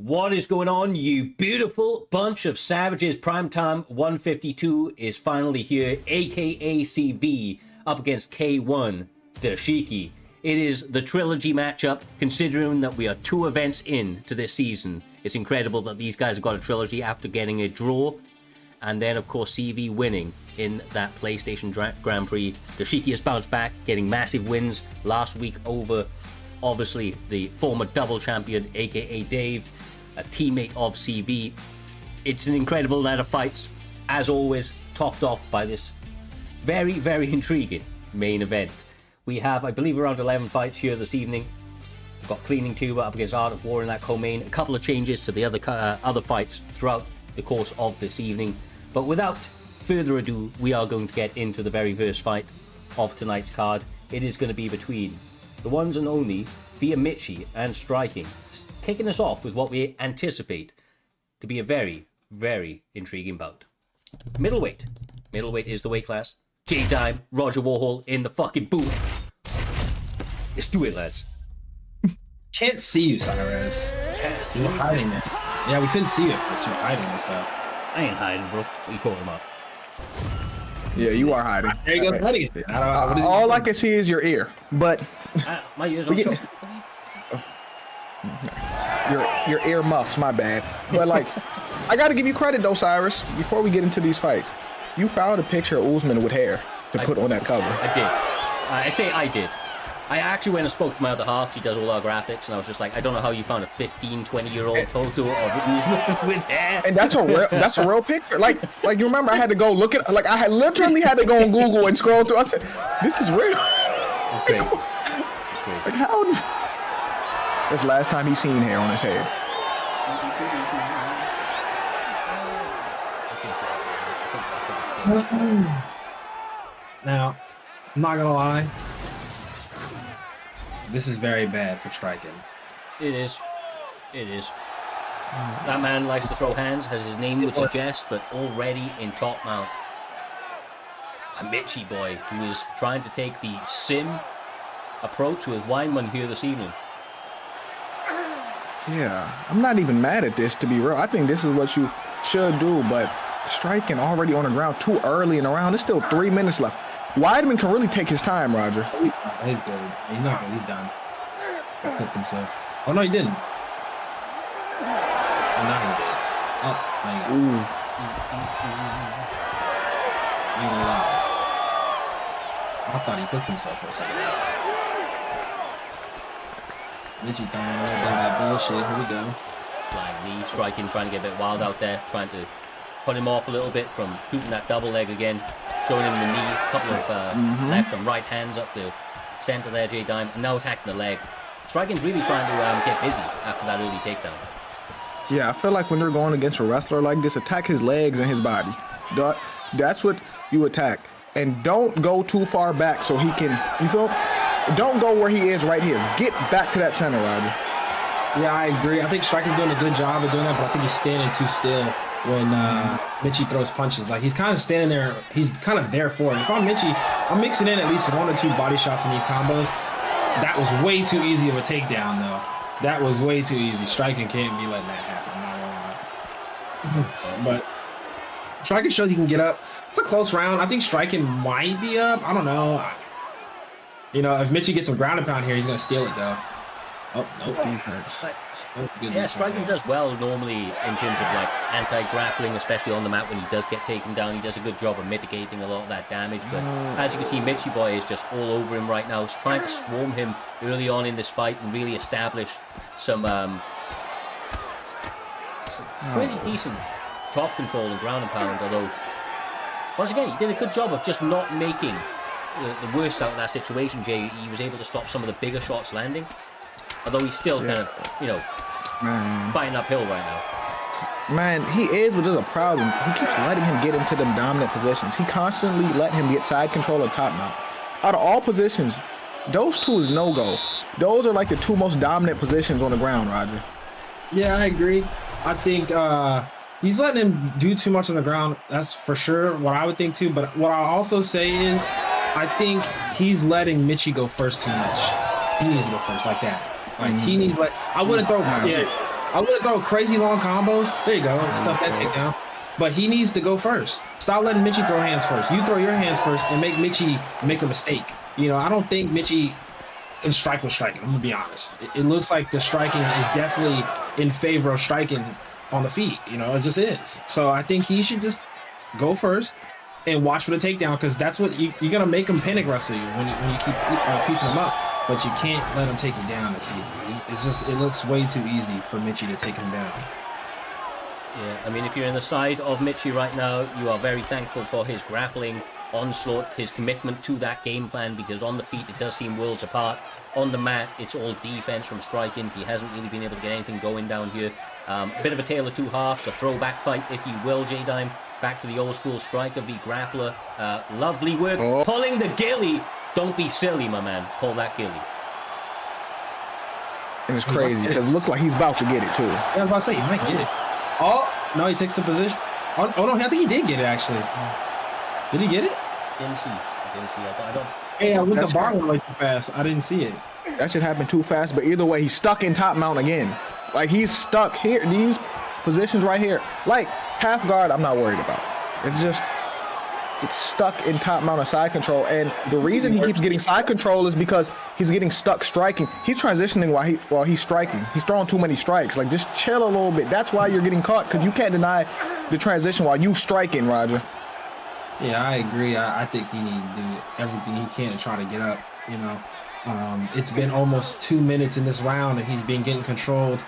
What is going on, you beautiful bunch of savages? Primetime 152 is finally here, aka CV, up against K1 Daisuke. It is the trilogy matchup, considering that we are 2 events in to this season. It's incredible that these guys have got a trilogy after getting a draw, and then of course CV winning in that PlayStation Grand Prix. Daisuke has bounced back, getting massive wins last week over, obviously, the former double champion, aka Dave, a teammate of CV. It's an incredible night of fights, as always, topped off by this very, very intriguing main event. We have, I believe, around 11 fights here this evening. We've got Cleaning Tuba up against Art of War in that co-main. A couple of changes to the other fights throughout the course of this evening. But without further ado, we are going to get into the very first fight of tonight's card. It is going to be between the ones and only via Michi and Striking, kicking us off with what we anticipate to be a very, very intriguing bout. Middleweight. Middleweight is the weight class. J-Time, Roger Warhol in the fucking booth. Let's do it, lads. Can't see you, Cyrus. Can't see You're you. hiding it. Yeah, we couldn't see it, but you're hiding and stuff. I ain't hiding, bro. What you calling about? Yeah, you are hiding. There you go, hiding it. All I can see is your ear, but My ears don't show. your ear muffs. My bad. But like, I got to give you credit though, Cyrus. Before we get into these fights, you found a picture of Usman with hair to put on that cover. I did. I say I did. I actually went and spoke to my other half. She does all our graphics, and I was just like, I don't know how you found a 15, 20-year-old photo of Usman with hair. And that's a real picture. Like you remember, I had to go look at. Like I had literally had to go on Google and scroll through. I said, this is real. It's crazy. It's crazy. Like how? That's the last time he's seen hair on his head. Now, I'm not gonna lie. This is very bad for Striking. It is. It is. That man likes to throw hands, as his name would suggest, but already in top mount. A Michi boy who is trying to take the sim approach with Weinman here this evening. Yeah, I'm not even mad at this, to be real. I think this is what you should do, but Striking already on the ground too early in the round. There's still 3 minutes left. Weidman can really take his time, Roger. He's good. He's not good. He's done. He cooked himself. Oh, no, he didn't. Oh, now he did. Oh, now he got it. Ooh. I ain't gonna lie. I thought he cooked himself for a second. Michi throwing all that bullshit. Here we go. Flying knee, Striking, trying to get a bit wild out there, trying to put him off a little bit from shooting that double leg again, showing him the knee, a couple of left and right hands up the center there, J-Dime, and now attacking the leg. Striking's really trying to get busy after that early takedown. Yeah, I feel like when you're going against a wrestler like this, attack his legs and his body. That's what you attack. And don't go too far back so he can, you feel? Don't go where he is right here. Get back to that center, Roger. Yeah, I agree. I think Striker's doing a good job of doing that, but I think he's standing too still when Michi throws punches. Like, he's kind of standing there. He's kind of there for it. If I'm Michi, I'm mixing in at least 1 or 2 body shots in these combos. That was way too easy of a takedown, though. That was way too easy. Striking can't be letting that happen. I'm not gonna lie. But Striking showed he can get up. It's a close round. I think Striking might be up. I don't know. You know, if Michi gets some ground and pound here, he's going to steal it, though. Oh, no. Defense. Yeah, Striking does well normally in terms of like anti-grappling, especially on the mat when he does get taken down. He does a good job of mitigating a lot of that damage. But as you can see, Michi boy is just all over him right now. He's trying to swarm him early on in this fight and really establish some pretty decent top control and ground and pound. Although, once again, he did a good job of just not making the worst out of that situation, Jay. He was able to stop some of the bigger shots landing. Although he's still kind of, you know, fighting uphill right now. Man, he is, but there's a problem. He keeps letting him get into them dominant positions. He constantly let him get side control or top mount. Out of all positions, those 2 is no-go. Those are like the 2 most dominant positions on the ground, Roger. Yeah, I agree. I think he's letting him do too much on the ground. That's for sure what I would think too. But what I'll also say is I think he's letting Michi go first too much. He needs to go first like that. Like he needs I wouldn't throw. Yeah, I wouldn't throw crazy long combos. There you go. Stuff that takedown. But he needs to go first. Stop letting Mitchie throw hands first. You throw your hands first and make Mitchie make a mistake. You know, I don't think Mitchie can strike with striking. I'm going to be honest. It looks like the striking is definitely in favor of striking on the feet. You know, it just is. So I think he should just go first and watch for the takedown, because that's what you're going to make him panic wrestle you when you keep piecing him up. But you can't let him take you down this easy. It's just, it looks way too easy for Mitchie to take him down. Yeah, I mean, if you're in the side of Mitchie right now, you are very thankful for his grappling onslaught, his commitment to that game plan, because on the feet it does seem worlds apart. On the mat, it's all defense from striking. He hasn't really been able to get anything going down here. Bit of a tale of two halves, a throwback fight, if you will, J-Dime. Back to the old school striker v grappler. Lovely work. Oh. Pulling the ghillie. Don't be silly, my man. Pull that ghillie. And it's crazy because it looks like he's about to get it too. Yeah, I was about to say, he might get it. Oh, no, he takes the position. Oh no, I think he did get it, actually. Did he get it? Didn't see. I don't. Hey, I went the bar went way too fast. I didn't see it. That should happen too fast, but either way, he's stuck in top mount again. Like, he's stuck here. These positions right here. Like, half guard, I'm not worried about. It's just, it's stuck in top mount of side control. And the reason he keeps getting side control is because he's getting stuck striking. He's transitioning while he's striking. He's throwing too many strikes. Like, just chill a little bit. That's why you're getting caught, because you can't deny the transition while you striking, Roger. Yeah, I agree. I think he needs to do everything he can to try to get up, you know. It's been almost 2 minutes in this round, and he's been getting controlled.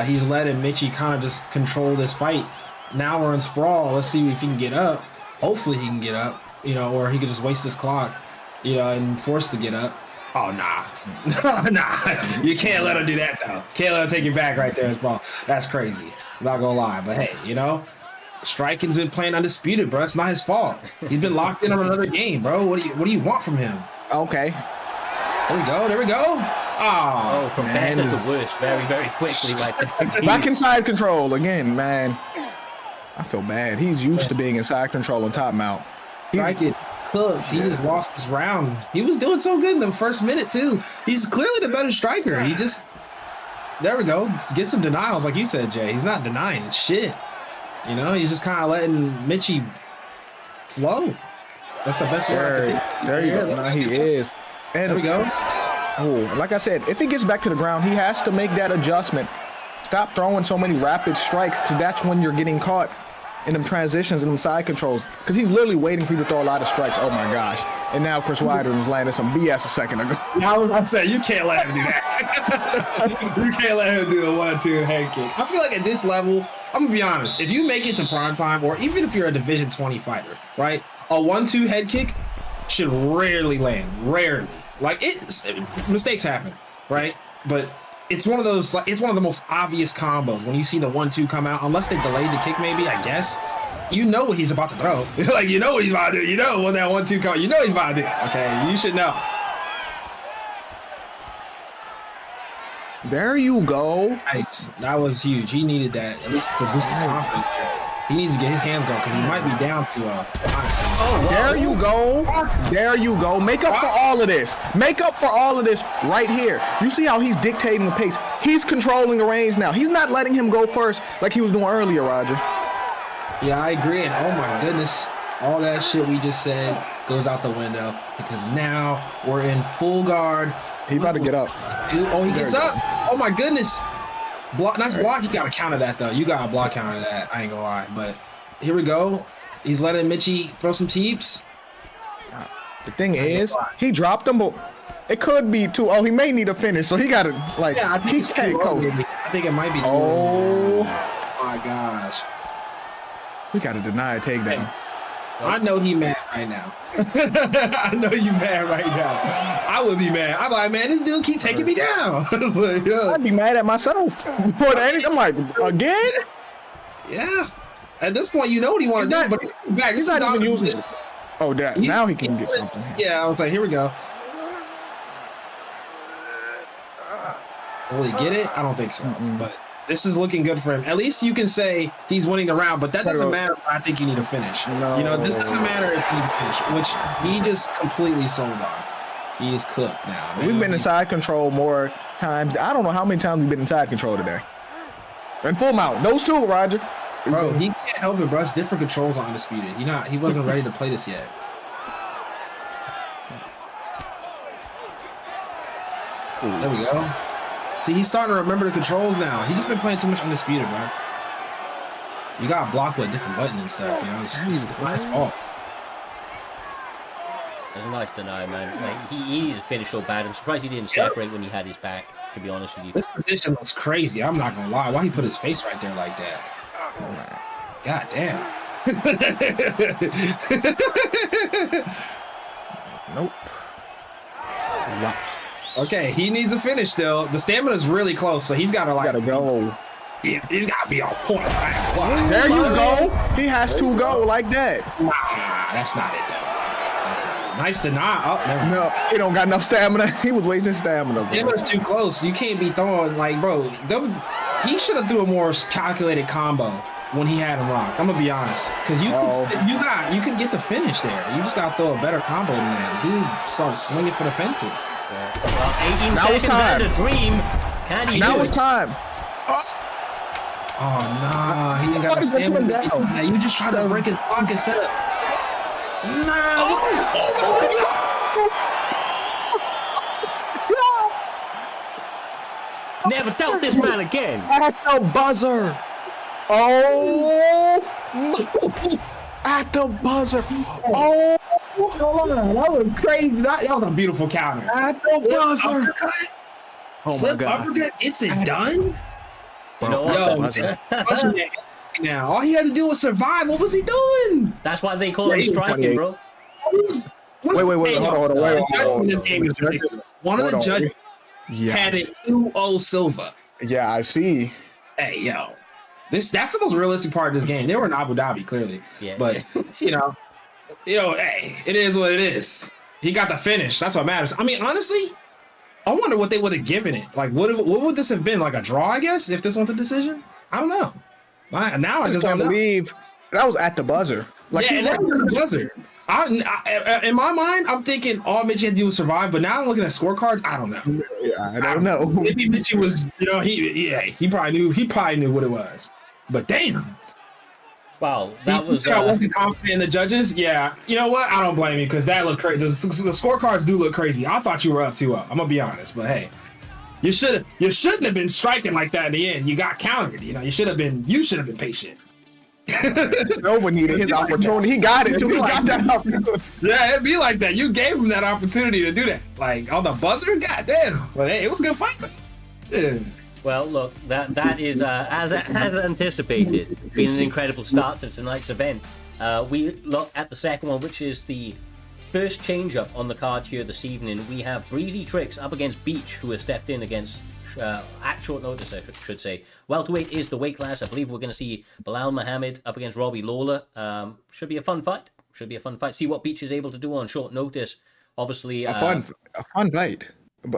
He's letting Mitchie kind of just control this fight. Now we're in sprawl. Let's see if he can get up. Hopefully he can get up, you know, or he could just waste his clock, you know, and force to get up. Oh, nah. Nah. You can't let him do that, though. Can't let him take you back right there in sprawl. That's crazy. I'm not going to lie. But, hey, you know, striking's been playing undisputed, bro. It's not his fault. He's been locked in on another game, bro. What do you want from him? Okay. There we go. Oh, from better to worse very, very quickly. Back inside control again, man. I feel bad. He's used to being inside control on top mount. He just lost this round. He was doing so good in the first minute, too. He's clearly the better striker. He just, there we go. Get some denials, like you said, Jay. He's not denying it. Shit. You know, he's just kind of letting Mitchie flow. That's the best word. There you go. Now he is. And there we go. Oh, like I said, if he gets back to the ground, he has to make that adjustment. Stop throwing so many rapid strikes, because that's when you're getting caught in them transitions and them side controls. Because he's literally waiting for you to throw a lot of strikes. Oh my gosh. And now Chris Wilder was landing some BS a second ago. I was about to say, you can't let him do that. You can't let him do a 1-2 head kick. I feel like at this level, I'm going to be honest, if you make it to primetime, or even if you're a Division 20 fighter, right, a 1-2 head kick should rarely land. Rarely. Like, mistakes happen, right? But it's one of those, like, it's one of the most obvious combos when you see the 1-2 come out, unless they delayed the kick, maybe, I guess. You know what he's about to throw. Like, you know what he's about to do. You know when that 1-2 comes, you know he's about to do. Okay, you should know. There you go. Nice. That was huge. He needed that, at least to boost his confidence here. He needs to get his hands going, because he might be down to honestly. Oh, there you go. There you go. Make up for all of this. Make up for all of this right here. You see how he's dictating the pace. He's controlling the range now. He's not letting him go first like he was doing earlier, Roger. Yeah, I agree. And oh my goodness, all that shit we just said goes out the window, because now we're in full guard. He's about to get up. Oh, he gets up. Oh my goodness. Nice block. You got to counter that, though. You got to block counter that. I ain't going to lie. But here we go. He's letting Mitchie throw some teeps. The thing is, he dropped him, but it could be too. Oh, he may need a finish, so he got to, like, yeah, he can't coast. I think it might be too Oh. My gosh. We got to deny a takedown. Hey, I know he mad right now. I know you mad right now. I would be mad. I'm like, man, this dude keep taking me down. But, you know, I'd be mad at myself. More than anything, I'm like, again? Yeah. At this point, you know what he wants to do, but back. He's not even using it. Oh, that now he can get something. Yeah, I was like, here we go. Will he get it? I don't think so. But this is looking good for him. At least you can say he's winning the round, but that doesn't matter. I think you need to finish. No. You know, this doesn't matter if you need to finish, which he just completely sold on. He is cooked now. We've been in side control more times. I don't know how many times we've been in side control today. And full mount. Those two, Roger. Bro, he can't help it, bro. It's different controls on Undisputed. He wasn't ready to play this yet. There we go. See, he's starting to remember the controls now. He's just been playing too much Undisputed, bro. You gotta block with a different button and stuff, you know? It's not his fault. It's nice to know, man. Like, he just finished so bad. I'm surprised he didn't separate when he had his back, to be honest with you. This position looks crazy. I'm not gonna lie. Why he put his face right there like that? Oh my. God damn. Nope. Wow. Okay, he needs a finish still. The stamina's really close, so he's gotta like go. Yeah, he's gotta be on point. There you go. He has to go like that. Nah, that's not it though. That's not it. Nice to not. Oh, never mind. No, he don't got enough stamina. He was wasting stamina. Bro. Stamina's too close. You can't be throwing like, bro. He should have threw a more calculated combo when he had him rocked. I'm gonna be honest, because you can get the finish there. You just gotta throw a better combo than that. Dude, start swinging for the fences. Well, 18 seconds and a dream. Can he now do it's it? time. Oh, nah, he ain't got no stamina. You just try to break his block instead of... Nah. Never doubt this man again. At the buzzer. Oh. At the buzzer. Oh. That was crazy. That was a beautiful counter. At the buzzer. Oh my God. Uppercut, it's done? You know what? Now, all he had to do was survive. What was he doing? That's why they call him striking, bro. Wait. Hold on. One of the judges had a 2-0 silver. Yeah, I see. Hey, yo. That's the most realistic part of this game. They were in Abu Dhabi, clearly. Yeah. But, you know, hey, it is what it is. He got the finish. That's what matters. I mean, honestly, I wonder what they would have given it. Like, what would this have been? Like a draw, I guess, if this went to decision? I don't know. Now I just can't believe that was at the buzzer. Like, yeah, and that was at the buzzer. In my mind, I'm thinking all Mitchie had to do was survive, but now I'm looking at scorecards. I don't know. Yeah, I don't know. Maybe Mitchie was, he probably knew what it was. But damn. Wow, that was. I wasn't confident in the judges. Yeah, you know what? I don't blame you because that looked crazy. The scorecards do look crazy. I thought you were up 2-0. I'm gonna be honest, but hey, you shouldn't have been striking like that in the end. You got countered. You know, you should have been patient. No one needed his opportunity. He got it too. He got that opportunity. Yeah, it'd be like that. You gave him that opportunity to do that. Like on the buzzer, goddamn. Well, hey, it was a good fight. Yeah. Well, look, that is as anticipated, been an incredible start to tonight's event. We look at the second one, which is the first change-up on the card here this evening. We have Breezy Tricks up against Beach, who has stepped in against at short notice, I should say. Welterweight is the weight class. I believe we're going to see Bilal Muhammad up against Robbie Lawler. Should be a fun fight. See what Beach is able to do on short notice. Obviously, a fun fight.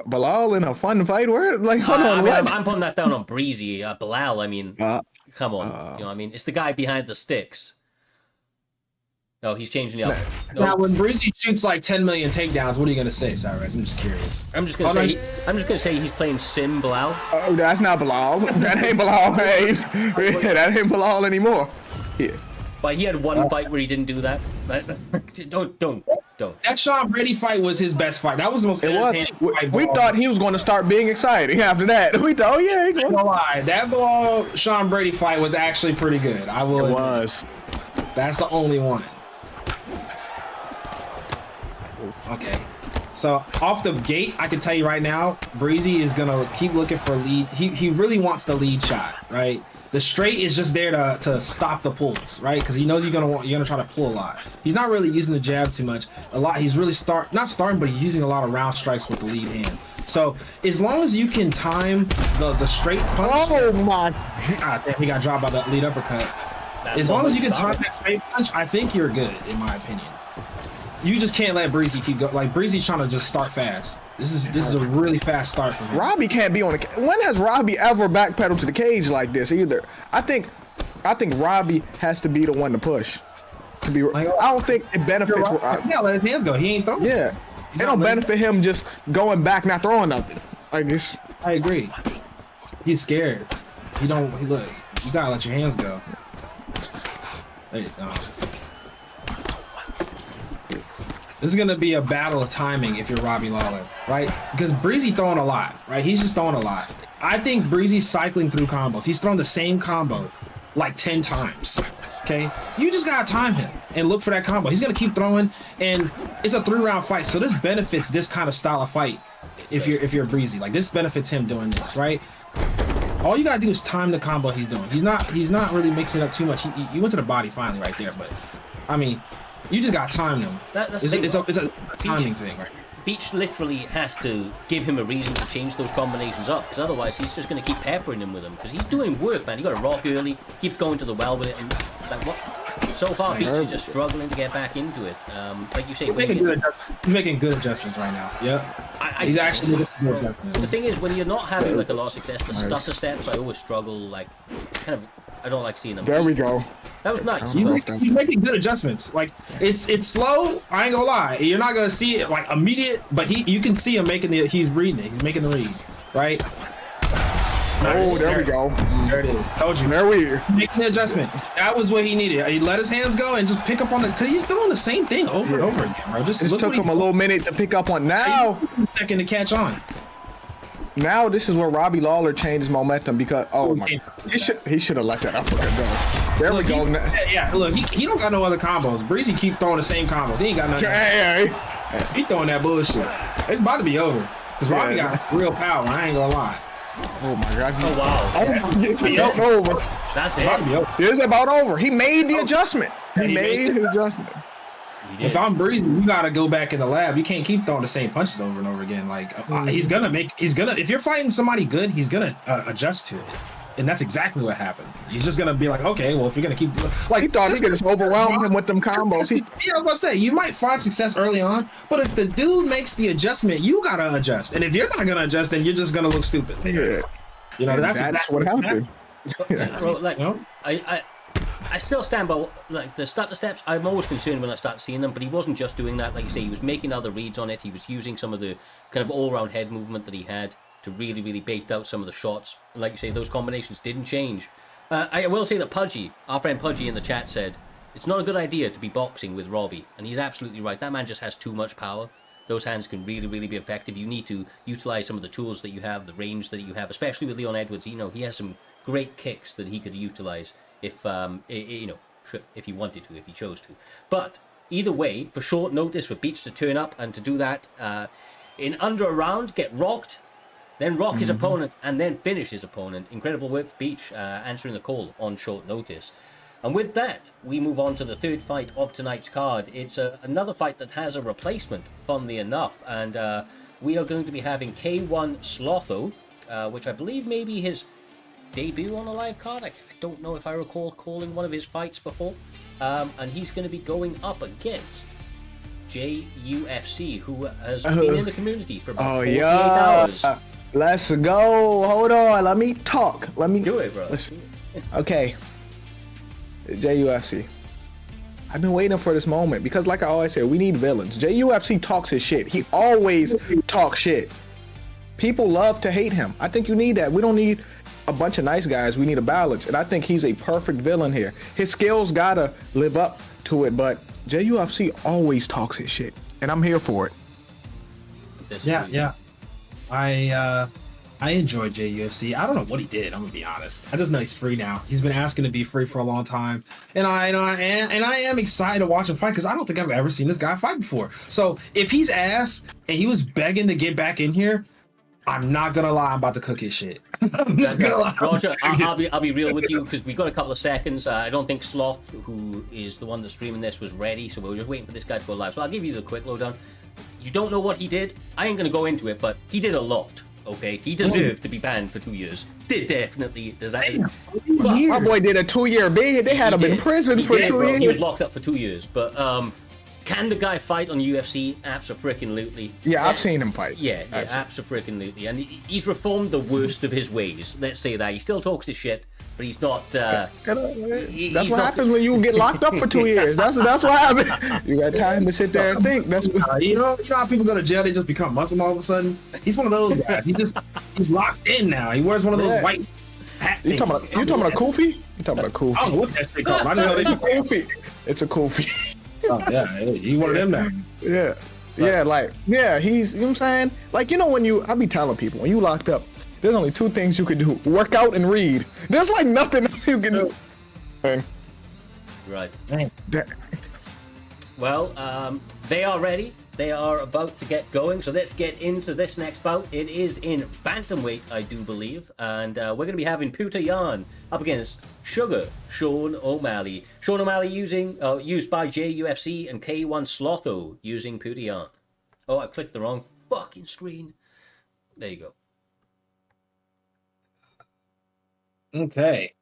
Bilal in a fun fight? Where? Like, hold on. I'm putting that down on Breezy. Bilal, I mean, come on. You know what I mean? It's the guy behind the sticks. No, he's changing the other. No. Now, when Breezy shoots like 10 million takedowns, what are you gonna say, Cyrus? I'm just curious. I'm just gonna say he's playing Sim Bilal. Oh, that's not Bilal. That ain't Bilal. Hey, that ain't Bilal anymore. Yeah. But he had one fight where he didn't do that. Don't. That Sean Brady fight was his best fight. That was the most entertaining fight. We thought he was going to start being exciting after that. We thought, oh yeah, he going to lie. That Bilal Sean Brady fight was actually pretty good. I will. It was. That's the only one. Okay. So off the gate, I can tell you right now, Breezy is gonna keep looking for lead. He really wants the lead shot, right? The straight is just there to stop the pulls, right? Because he knows you're gonna try to pull a lot. He's not really using the jab too much. He's really not starting, but he's using a lot of round strikes with the lead hand. So as long as you can time the straight punch. Oh my! Damn, he got dropped by the lead uppercut. As long as you can time that straight punch, I think you're good, in my opinion. You just can't let Breezy keep going. Like Breezy's trying to just start fast. This is a really fast start for him. Robbie can't be on the. When has Robbie ever backpedaled to the cage like this either? I think Robbie has to be the one to push. I don't think it benefits. Yeah, let his hands go. He ain't throwing. Yeah, it don't benefit him just going back, not throwing nothing. Like this. I agree. He's scared. look, you gotta let your hands go. There you go. This is gonna be a battle of timing if you're Robbie Lawler, right? Because Breezy throwing a lot, right? He's just throwing a lot. I think Breezy's cycling through combos. He's thrown the same combo like 10 times. Okay, you just gotta time him and look for that combo. He's gonna keep throwing, and it's a 3-round fight, so this benefits this kind of style of fight. If you're Breezy, like this benefits him doing this, right? All you gotta do is time the combo he's doing. He's not really mixing up too much. He went to the body finally right there, but I mean, you just got to time them. It's a timing thing, right? Beach literally has to give him a reason to change those combinations up, because otherwise he's just going to keep peppering him with them. Because he's doing work, man. He got a rock early, keeps going to the well with it, and like what? So far, Beach is just struggling to get back into it. Like you say, he's making good adjustments right now. Yeah, he's actually making good adjustments. The thing is, when you're not having like a lot of success, the stutter steps I always struggle. Like, kind of, I don't like seeing them. There we go. That was nice. He's making good adjustments. Like it's slow. I ain't gonna lie. You're not gonna see it like immediate, but you can see him making he's reading it. He's making the read, right? Oh, there we go. There it is. Told you. There we making the adjustment. That was what he needed. He let his hands go and just pick up on the, because he's doing the same thing over and over again, bro. Just it took him a little minute to pick up on. Now, a second to catch on. Now this is where Robbie Lawler changed his momentum because he should have let that uppercut go. There we go. Yeah, look, he don't got no other combos. Breezy keep throwing the same combos. He ain't got nothing. He throwing that bullshit. It's about to be over because Robbie got real power. I ain't gonna lie. Oh my God! Oh wow! It's over. That's it. It's about over. He made the adjustment. He made his adjustment. If I'm Breezy, you gotta go back in the lab. You can't keep throwing the same punches over and over again. Like if you're fighting somebody good, he's gonna adjust to it, and that's exactly what happened. He's just gonna be like, okay, well, if you're gonna keep like he thought he could just overwhelm him with them combos. Yeah, I was about to say you might find success early on, but if the dude makes the adjustment, you gotta adjust, and if you're not gonna adjust, then you're just gonna look stupid. Yeah. You know, that's what happened. Bro, like, I still stand by like the stutter steps. I'm always concerned when I start seeing them, but he wasn't just doing that. Like you say, he was making other reads on it. He was using some of the kind of all-round head movement that he had to really, really bait out some of the shots. Like you say, those combinations didn't change. I will say that Pudgy, our friend Pudgy in the chat said, it's not a good idea to be boxing with Robbie. And he's absolutely right. That man just has too much power. Those hands can really, really be effective. You need to utilize some of the tools that you have, the range that you have, especially with Leon Edwards. You know, he has some great kicks that he could utilize if if he wanted to, if he chose to. But either way, for short notice for Beach to turn up and to do that in under a round, get rocked, then rock his opponent, and then finish his opponent. Incredible work for Beach, answering the call on short notice. And with that, we move on to the third fight of tonight's card. It's another fight that has a replacement, funnily enough. And we are going to be having K1 Slotho, which I believe may be his debut on a live card. I don't know if I recall calling one of his fights before. And he's going to be going up against JUFC, who has been in the community for about 48 hours. Let's go. Hold on. Let me talk. Let me do it, bro. Okay. JUFC. I've been waiting for this moment because, like I always say, we need villains. JUFC talks his shit. He always talks shit. People love to hate him. I think you need that. We don't need a bunch of nice guys. We need a balance. And I think he's a perfect villain here. His skills gotta live up to it, but JUFC always talks his shit. And I'm here for it. Yeah. I enjoyed JUFC. I don't know what he did. I'm gonna be honest. I just know he's free now. He's been asking to be free for a long time, and I am excited to watch him fight because I don't think I've ever seen this guy fight before. So if he's ass and he was begging to get back in here, I'm not gonna lie. I'm about to cook his shit. Roger, I'll be real with you because we got a couple of seconds. I don't think Sloth, who is the one that's streaming this, was ready, so we were just waiting for this guy to go live. So I'll give you the quick lowdown. You don't know what he did. I ain't gonna go into it, but he did a lot. Okay, he deserved to be banned for 2 years. Did definitely deserve. My boy did a 2-year bid. They had him in prison for 2 years. He was locked up for 2 years. But can the guy fight on UFC? Abso-freaking-lutely. Yeah, I've seen him fight. Yeah, abso-freaking-lutely. And he's reformed the worst of his ways. Let's say that. He still talks his shit, but he's not. That's what happens when you get locked up for 2 years. That's what happens. You got time to sit there and think. That's what... you know how people go to jail, they just become Muslim all of a sudden. He's one of those guys. He's locked in now. He wears one of those white Hat You talking about a Kofi? You talking about a Kofi? I don't know what that shit called. I know It's they a Kofi. It's a Kofi. Oh, yeah, he one of them now. Yeah. Yeah, like, yeah, he's, you know what I'm saying? Like, I be telling people, when you locked up, there's only two things you can do: work out and read. There's like nothing else you can do. Man. Right. That- Well, they are ready. They are about to get going. So let's get into this next bout. It is in bantamweight, I do believe, and we're going to be having Peter Yan up against Sugar Sean O'Malley. Sean O'Malley used by JUFC and K1 Slotho using Peter Yan. Oh, I clicked the wrong fucking screen. There you go. Okay.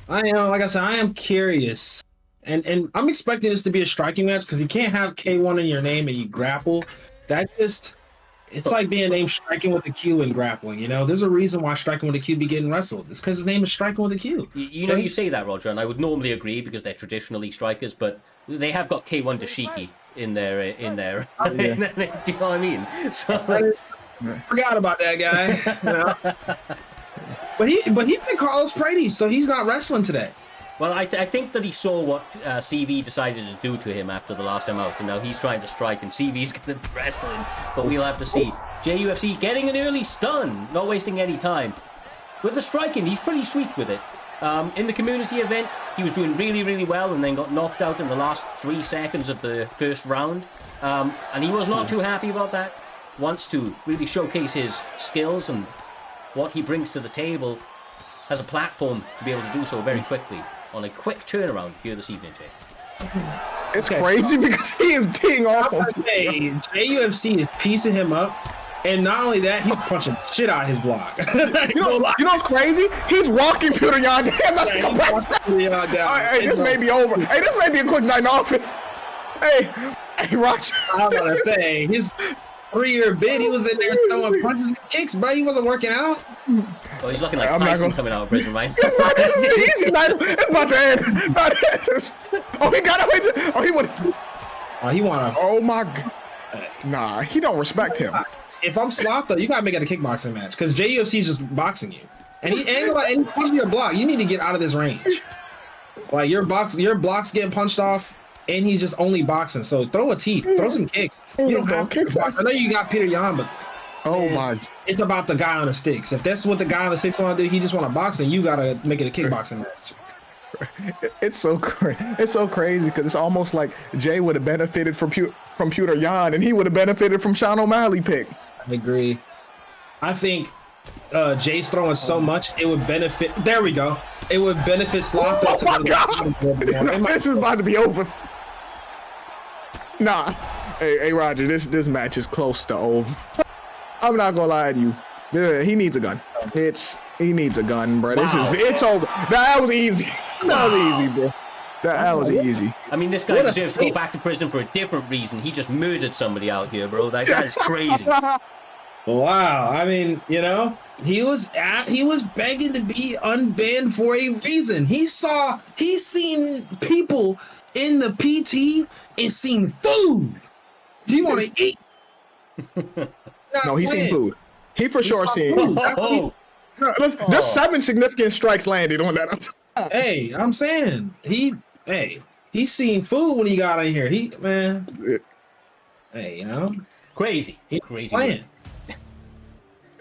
Like I said, I am curious. And I'm expecting this to be a striking match because you can't have K1 in your name and you grapple. It's like being named Striking with the Q in grappling. There's a reason why Striking with the Q be getting wrestled. It's because his name is Striking with the Q. You know, you say that, Roger, and I would normally agree because they're traditionally strikers, but they have got K1 Daisuke in their. Oh, yeah. Do you know what I mean? So, Forgot about that guy. But he picked Carlos Paredes, so he's not wrestling today. well, I think that he saw what CV decided to do to him after the last time out, and now he's trying to strike, and CV's going to be wrestling, but we'll have to see. JUFC getting an early stun, not wasting any time. With the striking, he's pretty sweet with it. In the community event, he was doing really, really well and then got knocked out in the last 3 seconds of the first round. And he was not too happy about that. Wants to really showcase his skills and what he brings to the table. Has a platform to be able to do so very quickly on a quick turnaround here this evening, Jay. It's crazy because he is teeing off on JUFC is piecing him up. And not only that, he's punching shit out his block. You know what's crazy? He's walking Peter Yan down. Hey, this may be over. Hey, this may be a quick night in office. Hey, Roger. I'm gonna say his 3-year bid, he was in there throwing punches and kicks, bro. He wasn't working out. Oh, he's looking like Tyson coming out of prison, right? Easy night. It's about to end. Oh, he got away. Oh, he would. Oh, he wanna. Oh my God. Nah, he don't respect him. If I'm Slotho, you gotta make it a kickboxing match because JUFC is just boxing you, and he's punching your block. You need to get out of this range. Like your block's getting punched off, and he's just only boxing. So throw a teeth, throw some kicks. You don't have to box. I know you got Peter Yan, but my! It's about the guy on the sticks. If that's what the guy on the sticks want to do, he just want to box, and you gotta make it a kickboxing match. It's so crazy because it's almost like Jay would have benefited from Peter Yan, and he would have benefited from Sean O'Malley pick. I agree. I think Jay's throwing so much, it would benefit. There we go. It would benefit Slotho. Oh my God! This is about to be over. Nah. Hey, Roger, this match is close to over. I'm not gonna lie to you. Yeah, he needs a gun. He needs a gun, bro. Wow. It's over. That was easy. That was easy, bro. That was easy. I mean, this guy deserves to go back to prison for a different reason. He just murdered somebody out here, bro. That is crazy. Wow. I mean, he was begging to be unbanned for a reason. He's seen people in the PT and seen food. He want to eat. No, he's seen food. He for sure seen food. There's 7 significant strikes landed on that. Hey, I'm saying he's seen food when he got in here. Crazy. Crazy. Playing.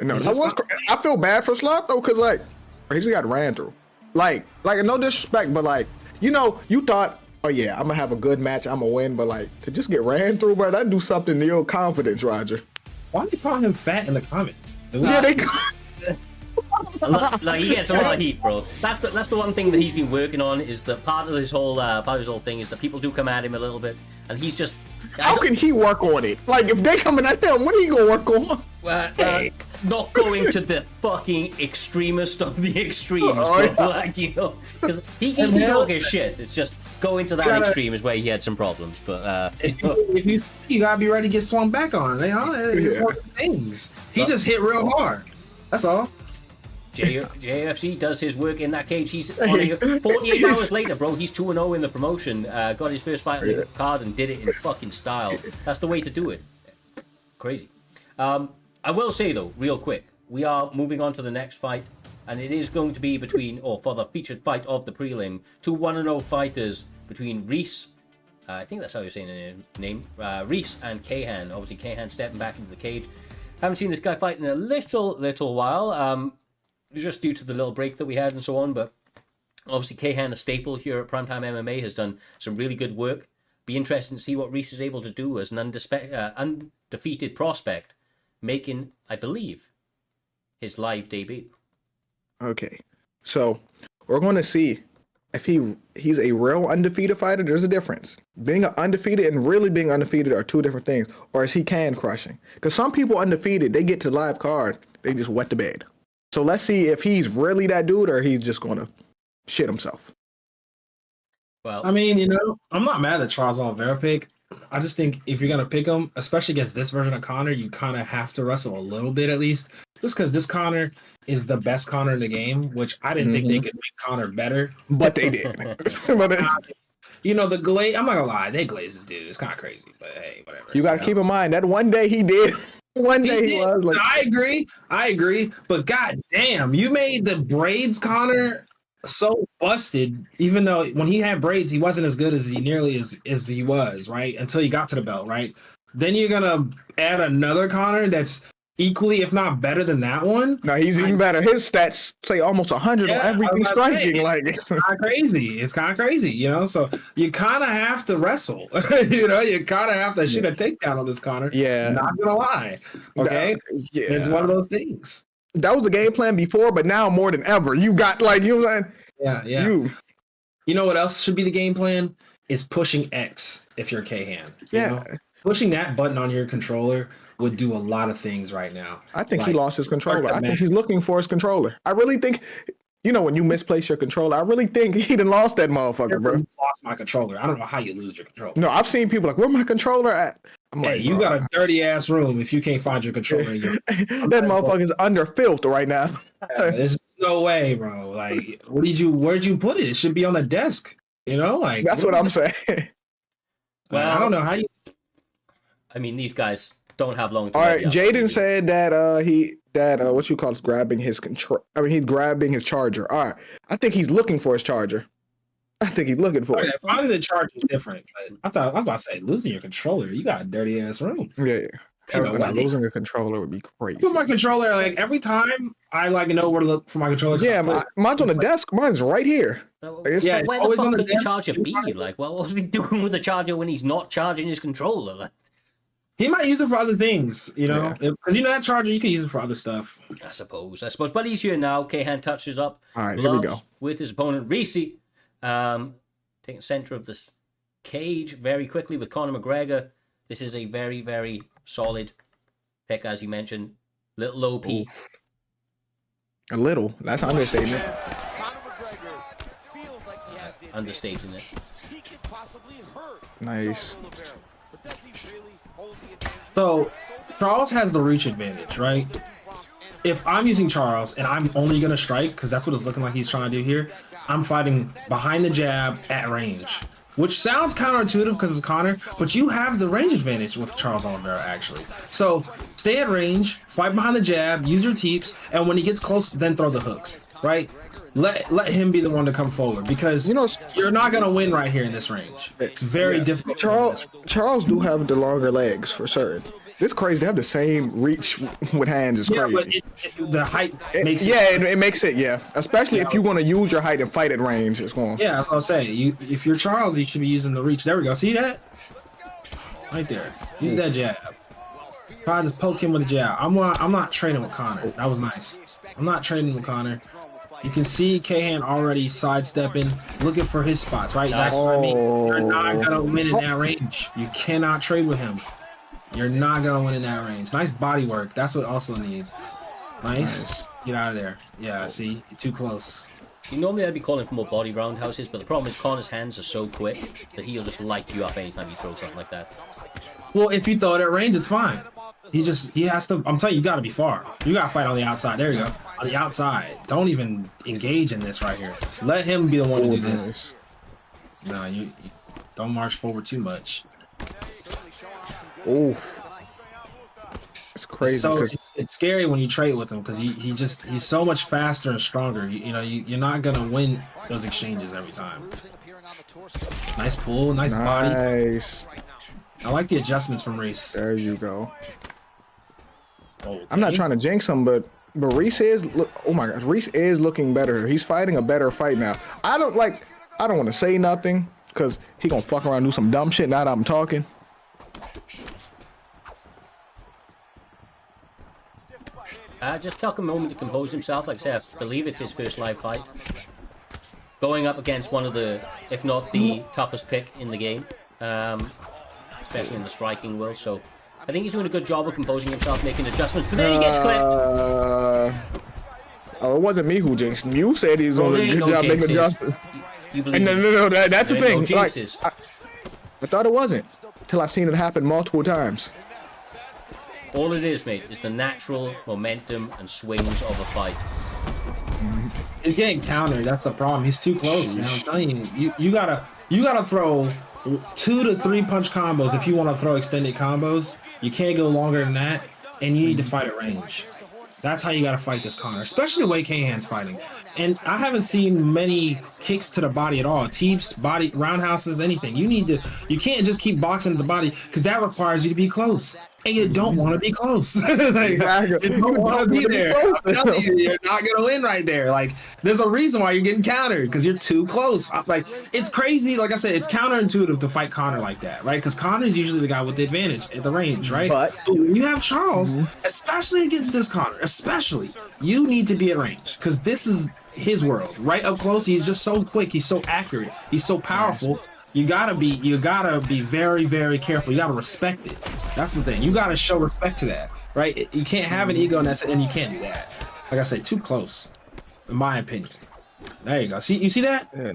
No, I feel bad for Slot though, cause like he just got ran through. Like no disrespect, but like you thought, oh yeah, I'm gonna have a good match, I'm gonna win, but like to just get ran through, bro, that do something to your confidence, Roger. Why are they calling him fat in the comments? Yeah, they. Like he gets a lot of heat, bro. That's the one thing that he's been working on is that part of his whole thing is that people do come at him a little bit, and he's just. How can he work on it? Like if they coming at him, what are you gonna work on? Not going to the fucking extremest of the extremes, bro. Like because he can talk his shit. It's just going to that extreme is where he had some problems. But if you gotta be ready to get swung back on. It's one of the things. He just hit real hard. That's all. JFC does his work in that cage. He's 48 hours later, bro. He's 2-0 in the promotion. Got his first fight on the card and did it in fucking style. That's the way to do it. Crazy. I will say though, real quick, we are moving on to the next fight. and it is going to be between, or for the featured fight of the prelim, two 1-0 fighters between Reese, I think that's how you're saying the name, Reese and Kahan. Obviously, Kahan stepping back into the cage. Haven't seen this guy fight in a little while, just due to the little break that we had and so on, but obviously Kahan, a staple here at Primetime MMA, has done some really good work. Be interesting to see what Reese is able to do as an undefeated prospect, making, I believe, his live debut. Okay, so we're going to see if he's a real undefeated fighter. There's a difference. Being undefeated and really being undefeated are two different things. Or is he can crushing? Because some people undefeated, they get to live card, they just wet the bed. So let's see if he's really that dude or he's just going to shit himself. Well, I mean, you know, I'm not mad at Charles Oliveira pick. I just think if you're gonna pick him, especially against this version of Conor, you kind of have to wrestle a little bit at least, just because this Conor is the best Conor in the game, which I didn't think they could make Conor better, but they did. You know, the glaze. I'm not gonna lie, they glazed this dude. It's kind of crazy, but hey, whatever. You got to keep in mind that one day he did. One day he was like, I agree, but god damn, you made the braids Conor so busted, even though when he had braids he wasn't as good as he was, right, until he got to the belt, right? Then you're gonna add another Conor that's equally if not better than that one. No, he's even better. His stats say almost 100 on everything striking. It's kind of crazy. It's kind of crazy, you know. So you kind of have to wrestle. You know, you kind of have to shoot a takedown on this Conor. Yeah, not gonna lie. Okay, yeah, it's one of those things. That was the game plan before, but now more than ever, you got like you know. Yeah. You know what else should be the game plan is pushing X if you're Kahan. You know? Pushing that button on your controller would do a lot of things right now. I think he lost his controller. I think he's looking for his controller. I really think, you know, when you misplace your controller, I really think he done lost that motherfucker, bro. You lost my controller. I don't know how you lose your controller. No, I've seen people like, where my controller at? I'm hey, like, you got a dirty ass room if you can't find your controller. That motherfucker's under filth right now. There's no way, bro. Like, where'd you put it? It should be on the desk. You know, like that's what I'm saying. Well, I don't know how you. I mean, these guys don't have long. To all right, Jaden said that what you call is grabbing his control. I mean, he's grabbing his charger. All right, I think he's looking for his charger. I think he's looking for it. Finding the charger is different, but I was about to say losing your controller. You got a dirty ass room. Yeah. Losing a controller would be crazy. Put my controller like every time I like know where to look for my controller. Yeah, but mine's on the desk. Mine's right here. Yeah, where the fuck could the charger be? Like, what was he doing with the charger when he's not charging his controller? Like, he might use it for other things, you know, because you know that charger you can use it for other stuff. I suppose. But he's here now. Kahan touches up. All right, here we go with his opponent Reese, taking center of this cage very quickly with Conor McGregor. This is a very, very solid pick, as you mentioned. Little OP. Oof. A little. That's an understatement. Understating it. Nice. So Charles has the reach advantage, right? If I'm using Charles and I'm only gonna strike, because that's what it's looking like he's trying to do here, I'm fighting behind the jab at range, which sounds counterintuitive because it's Conor, but you have the range advantage with Charles Oliveira actually. So stay at range, fight behind the jab, use your teeps, and when he gets close, then throw the hooks, right? Let him be the one to come forward, because you know you're not gonna win right here in this range. It's very difficult. Charles do have the longer legs for certain. It's crazy. They have the same reach with hands. It's crazy. But the height makes it makes it. Yeah, especially if you want to use your height and fight at range. It's going. Yeah, I was gonna say if you're Charles, you should be using the reach. There we go. See that? Right there. Use that jab. Try to just poke him with a jab. I'm not trading with Conor. That was nice. I'm not trading with Conor. You can see Kahan already sidestepping, looking for his spots, right? That's what I mean. You're not gonna win in that range. You cannot trade with him. You're not gonna win in that range. Nice body work. That's what also needs. Nice. Get out of there. Yeah, see? Too close. Normally I'd be calling for more body roundhouses, but the problem is Conor's hands are so quick that he'll just light you up anytime you throw something like that. Well, if you throw it at range, it's fine. He has to, I'm telling you, you gotta be far. You gotta fight on the outside. There you go. On the outside. Don't even engage in this right here. Let him be the one to do this. No, you don't march forward too much. Oh. It's crazy. So it's scary when you trade with him because he's so much faster and stronger. You're not gonna win those exchanges every time. Nice pull, nice body. Nice. I like the adjustments from Reese. There you go. Okay. I'm not trying to jinx him, but Reese is oh my god, Reese is looking better. He's fighting a better fight now. I don't want to say nothing because he gonna fuck around and do some dumb shit now that I'm talking. Just took a moment to compose himself. Like I said, I believe it's his first live fight. Going up against one of the, if not the toughest pick in the game, especially in the striking world. So I think he's doing a good job of composing himself, making adjustments. But then he gets clipped. Oh, it wasn't me who jinxed him. You said he's doing a good job making adjustments. You believe No, that's the thing. No Like, jinxes. I thought it wasn't till I seen it happen multiple times. All it is, mate, is the natural momentum and swings of a fight. He's getting countered. That's the problem. He's too close, man. I'm telling you, you gotta throw 2 to 3 punch combos if you want to throw extended combos. You can't go longer than that, and you need to fight at range. That's how you gotta fight this Connor, especially the way K-Hand's fighting. And I haven't seen many kicks to the body at all. Teeps, body, roundhouses, anything. You can't just keep boxing the body because that requires you to be close. And you don't want to be close. Like, Exactly. You don't want to be there. close. I'm telling you, you're not gonna win right there. Like, there's a reason why you're getting countered because you're too close. Like, it's crazy. Like I said, it's counterintuitive to fight Connor like that, right? Because Connor is usually the guy with the advantage at the range, right? But when you have Charles, especially against this Connor, especially, you need to be at range because this is his world. Right up close, he's just so quick. He's so accurate. He's so powerful. You gotta be very, very careful. You gotta respect it. That's the thing. You gotta show respect to that, right? You can't have an ego and you can't do that. Like I said, too close, in my opinion. There you go. See, you see that? Yeah.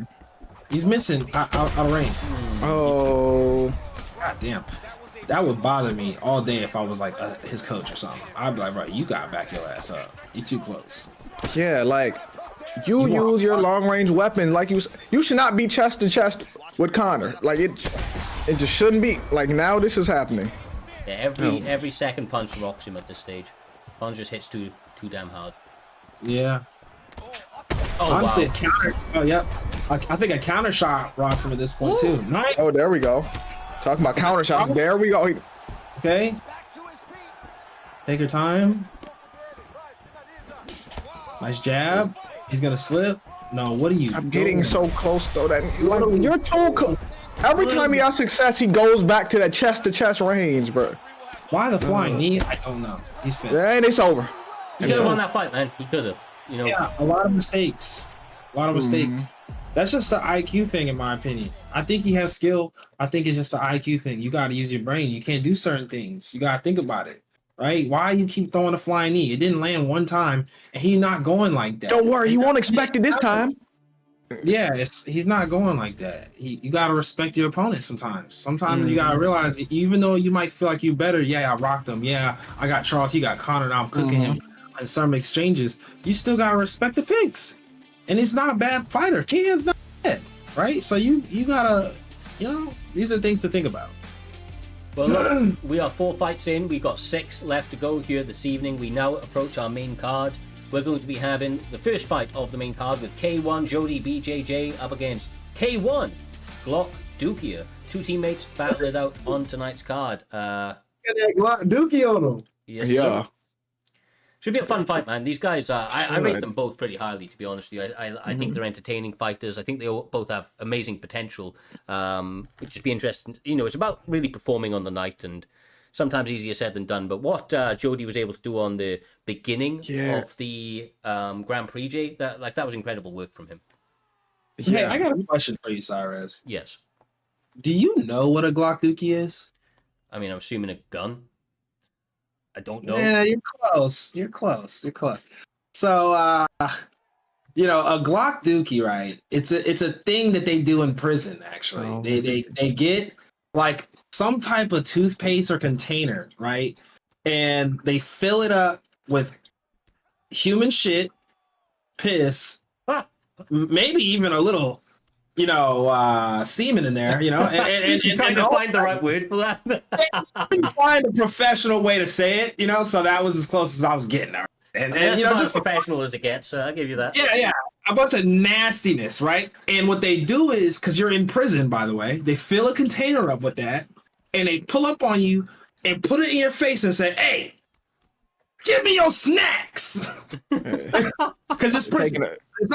He's missing out of range. Oh, God damn. That would bother me all day if I was like his coach or something. I'd be like, right, you gotta back your ass up. You too close. yeah, like you use your long range weapon like you should not be chest to chest with Connor. Like it just shouldn't be. Like now this is happening. Yeah, every second punch rocks him at this stage. Punch just hits too damn hard. Yeah. Oh, Honestly, wow. counter. Oh, yep. I think a counter shot rocks him at this point too. Nice. Oh, there we go. Talking about counter shots. There we go. Okay. Take your time. Nice jab. He's gonna slip. No, what are you I'm doing? getting so close though that like, you're too close. Every time he has success, he goes back to that chest to chest range, bro. Why the flying knee? I don't know. He's finished. And it's over. He could have won that fight, man. He could have. You know. Yeah, a lot of mistakes. A lot of mistakes. That's just the IQ thing, in my opinion. I think he has skill. I think it's just the IQ thing. You got to use your brain. You can't do certain things. You got to think about it, right? Why you keep throwing a flying knee? It didn't land one time, and he's not going like that. Don't worry, you won't expect it this time. Yeah, he's not going like that. You got to respect your opponent sometimes. Sometimes you got to realize, even though you might feel like you better, yeah, I rocked him. Yeah, I got Charles. He got Connor. Now I'm cooking him in some exchanges. You still got to respect the picks. And it's not a bad fighter. Ken's not bad, right? So you gotta, these are things to think about. Well, look, we are 4 fights in. We've got 6 left to go here this evening. We now approach our main card. We're going to be having the first fight of the main card with K1 Jody BJJ up against K1 Glock Dukia. 2 teammates battle it out on tonight's card. Get that Glock Dookie on him. Yes, Yeah. sir. Should be a fun fight, man. These guys, I rate them both pretty highly, to be honest with you. I think they're entertaining fighters. I think they both have amazing potential. It'd just be interesting. It's about really performing on the night, and sometimes easier said than done. But what Jody was able to do on the beginning of the Grand Prix, Jay, that was incredible work from him. Hey, I got a question for you, Cyrus. Yes. Do you know what a Glock Dookie is? I mean, I'm assuming a gun. I don't know. Yeah, you're close. You're close. So, a Glock Dookie, right? It's a thing that they do in prison. Actually, they get like some type of toothpaste or container, right? And they fill it up with human shit, piss, maybe even a little semen in there, and trying to find the right word for that. find a professional way to say it, so that was as close as I was getting there. And that's about as professional as it gets, so I'll give you that. Yeah, a bunch of nastiness, right? And what they do is, because you're in prison, by the way, they fill a container up with that, and they pull up on you and put it in your face and say, "Hey, give me your snacks," because it's prison.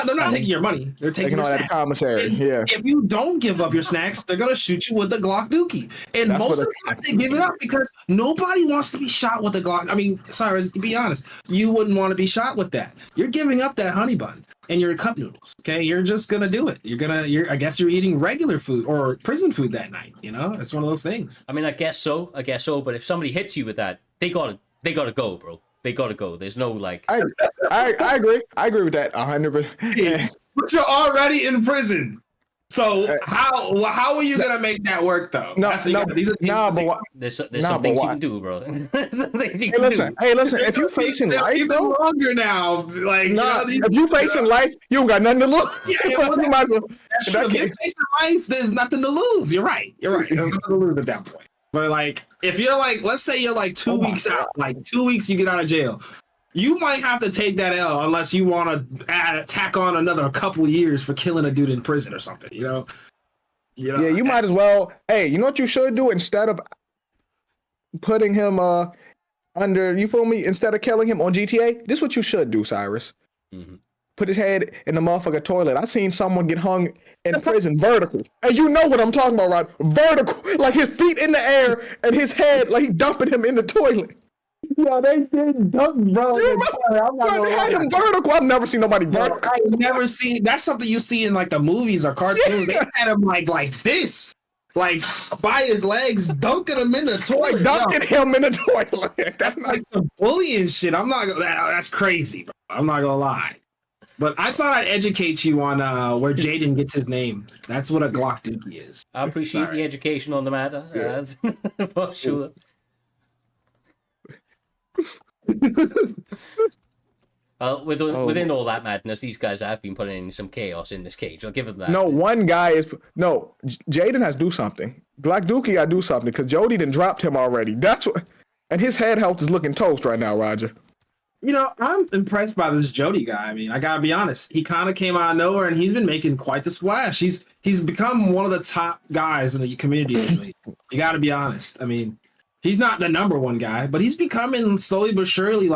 They're not taking your money. They're taking your all that commissary. Yeah. If you don't give up your snacks, they're gonna shoot you with the Glock Dookie. And That's most of the time they give it up because nobody wants to be shot with a Glock. I mean, sorry, be honest. You wouldn't want to be shot with that. You're giving up that honey bun and your cup noodles. Okay, you're just gonna do it. I guess you're eating regular food or prison food that night. It's one of those things. I mean, I guess so. But if somebody hits you with that, they gotta go, bro. They gotta go. There's no like. I agree. I agree with that 100%. But you're already in prison. So how are you gonna make that work though? There's some things you can do, bro. Hey, listen. If you facing life, though, longer now. If you facing life, you don't got nothing to lose. You might as well. That's true. If you're facing life, there's nothing to lose. You're right. There's nothing to lose at that point. But if you're let's say you're 2 weeks out, 2 weeks you get out of jail, you might have to take that L unless you want to tack on another couple years for killing a dude in prison or something. Yeah, you might as well. Hey, you know what you should do instead of putting him under? You feel me? Instead of killing him on GTA, this is what you should do, Cyrus. Mm-hmm. Put his head in the motherfucker toilet. I seen someone get hung in prison vertical. And you know what I'm talking about, right? Vertical. Like his feet in the air and his head like he dumping him in the toilet. Yeah, they did dunk, bro. I'm not they had him vertical. I've never seen nobody vertical. I've never seen. That's something you see in the movies or cartoons. They had him like this. By his legs, dunking him in the toilet. Dunking him in the toilet. That's not some bullying shit. That's crazy, bro. I'm not gonna lie. But I thought I'd educate you on where Jaden gets his name. That's what a Glock Dookie is. I appreciate the education on the matter. Yeah. For sure. Within all that madness, these guys have been putting in some chaos in this cage. I'll give them that. No, one guy is Jaden has to do something. Glock Dookie got to do something because Jody done dropped him already. That's what, and his head health is looking toast right now, Roger. I'm impressed by this Jody guy. I mean, I gotta be honest. He kind of came out of nowhere, and he's been making quite the splash. He's become one of the top guys in the community lately. You gotta be honest. I mean, he's not the number one guy, but he's becoming slowly but surely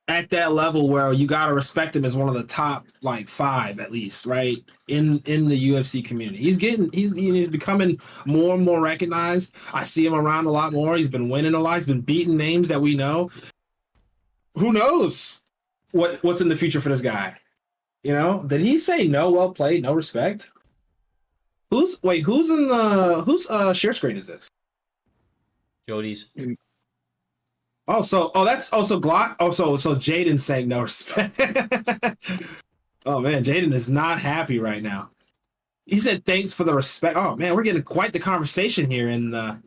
at that level where you gotta respect him as one of the top 5 at least, right? In the UFC community. He's becoming more and more recognized. I see him around a lot more. He's been winning a lot. He's been beating names that we know. Who knows what's in the future for this guy? Did he say no? Well played, no respect. Whose share screen is this? Jody's. So Glock. So Jaden's saying no respect. Oh man, Jaden is not happy right now. He said thanks for the respect. Oh man, we're getting quite the conversation here in the.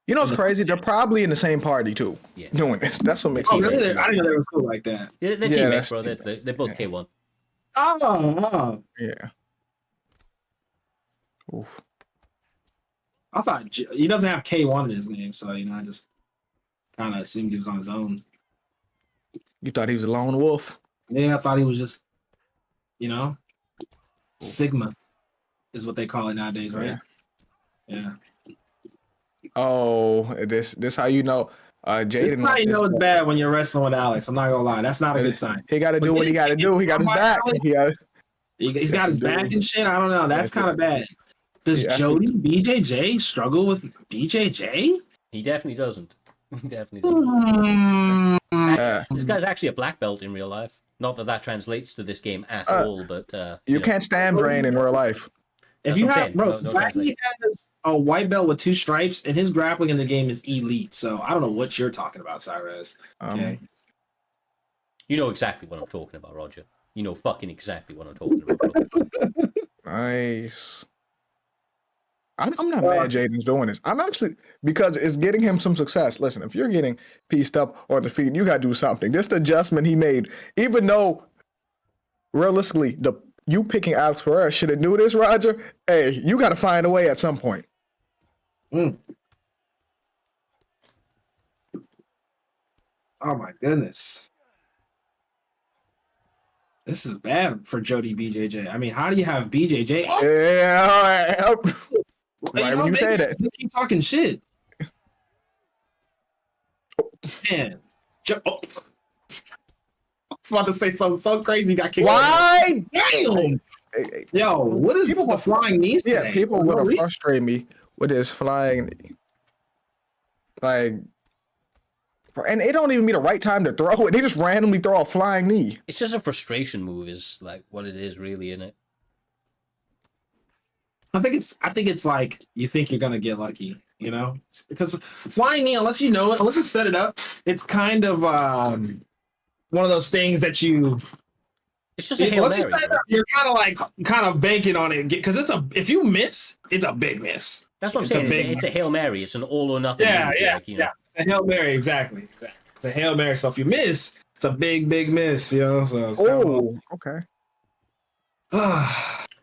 You know what's crazy? They're probably in the same party too. Yeah. Doing this. That's what makes. Oh, really? I didn't know they were cool like that. Yeah, they're teammates, bro. They're both K1. Oh. Yeah. Oof. I thought he doesn't have K1 in his name, so I just kind of assumed he was on his own. You thought he was a lone wolf? Yeah, I thought he was just, Sigma is what they call it nowadays, right? Yeah. Oh, this how you know Jaden. How you know it's bad when you're wrestling with Alex. I'm not gonna lie, that's not a good sign. He got to do what he got to do. He got his back. He's got his back and shit. I don't know. That's kind of bad. Does Jody BJJ struggle with BJJ? He definitely doesn't. He definitely doesn't. This guy's actually a black belt in real life. Not that translates to this game at all, but you can't stand drain in real life. If you have, bro, Swaggy has a white belt with 2 stripes, and his grappling in the game is elite. So I don't know what you're talking about, Cyrus. Okay. You know exactly what I'm talking about, Roger. You know fucking exactly what I'm talking about. Nice. I'm not mad Jaden's doing this. I'm actually, because it's getting him some success. Listen, if you're getting pieced up or defeated, you got to do something. This adjustment he made, even though realistically, you picking Alex Pereira should have knew this, Roger. Hey, you got to find a way at some point. Oh my goodness. This is bad for Jody BJJ. I mean, how do you have BJJ? Oh, Yeah, all right. Right when you say that. Just keep talking shit. Man. I was about to say something so crazy. Got kicked. Why? Damn. Yo, what is people with the flying knees today? Yeah, people want to frustrate me with this flying knee. Like, and it don't even be the right time to throw it. They just randomly throw a flying knee. It's just a frustration move, is like what it is, really, isn't it? I think it's like you think you're gonna get lucky, you know? Because flying knee, unless you know it, unless you set it up, it's kind of one of those things that you. It's just a Hail Mary. You're kind of banking on it because if you miss, it's a big miss. That's what I'm saying. It's a Hail Mary. It's an all or nothing. Yeah, move, yeah, like, you know? yeah. It's a Hail Mary, exactly. It's a Hail Mary. So if you miss, it's a big miss, you know. So it's okay.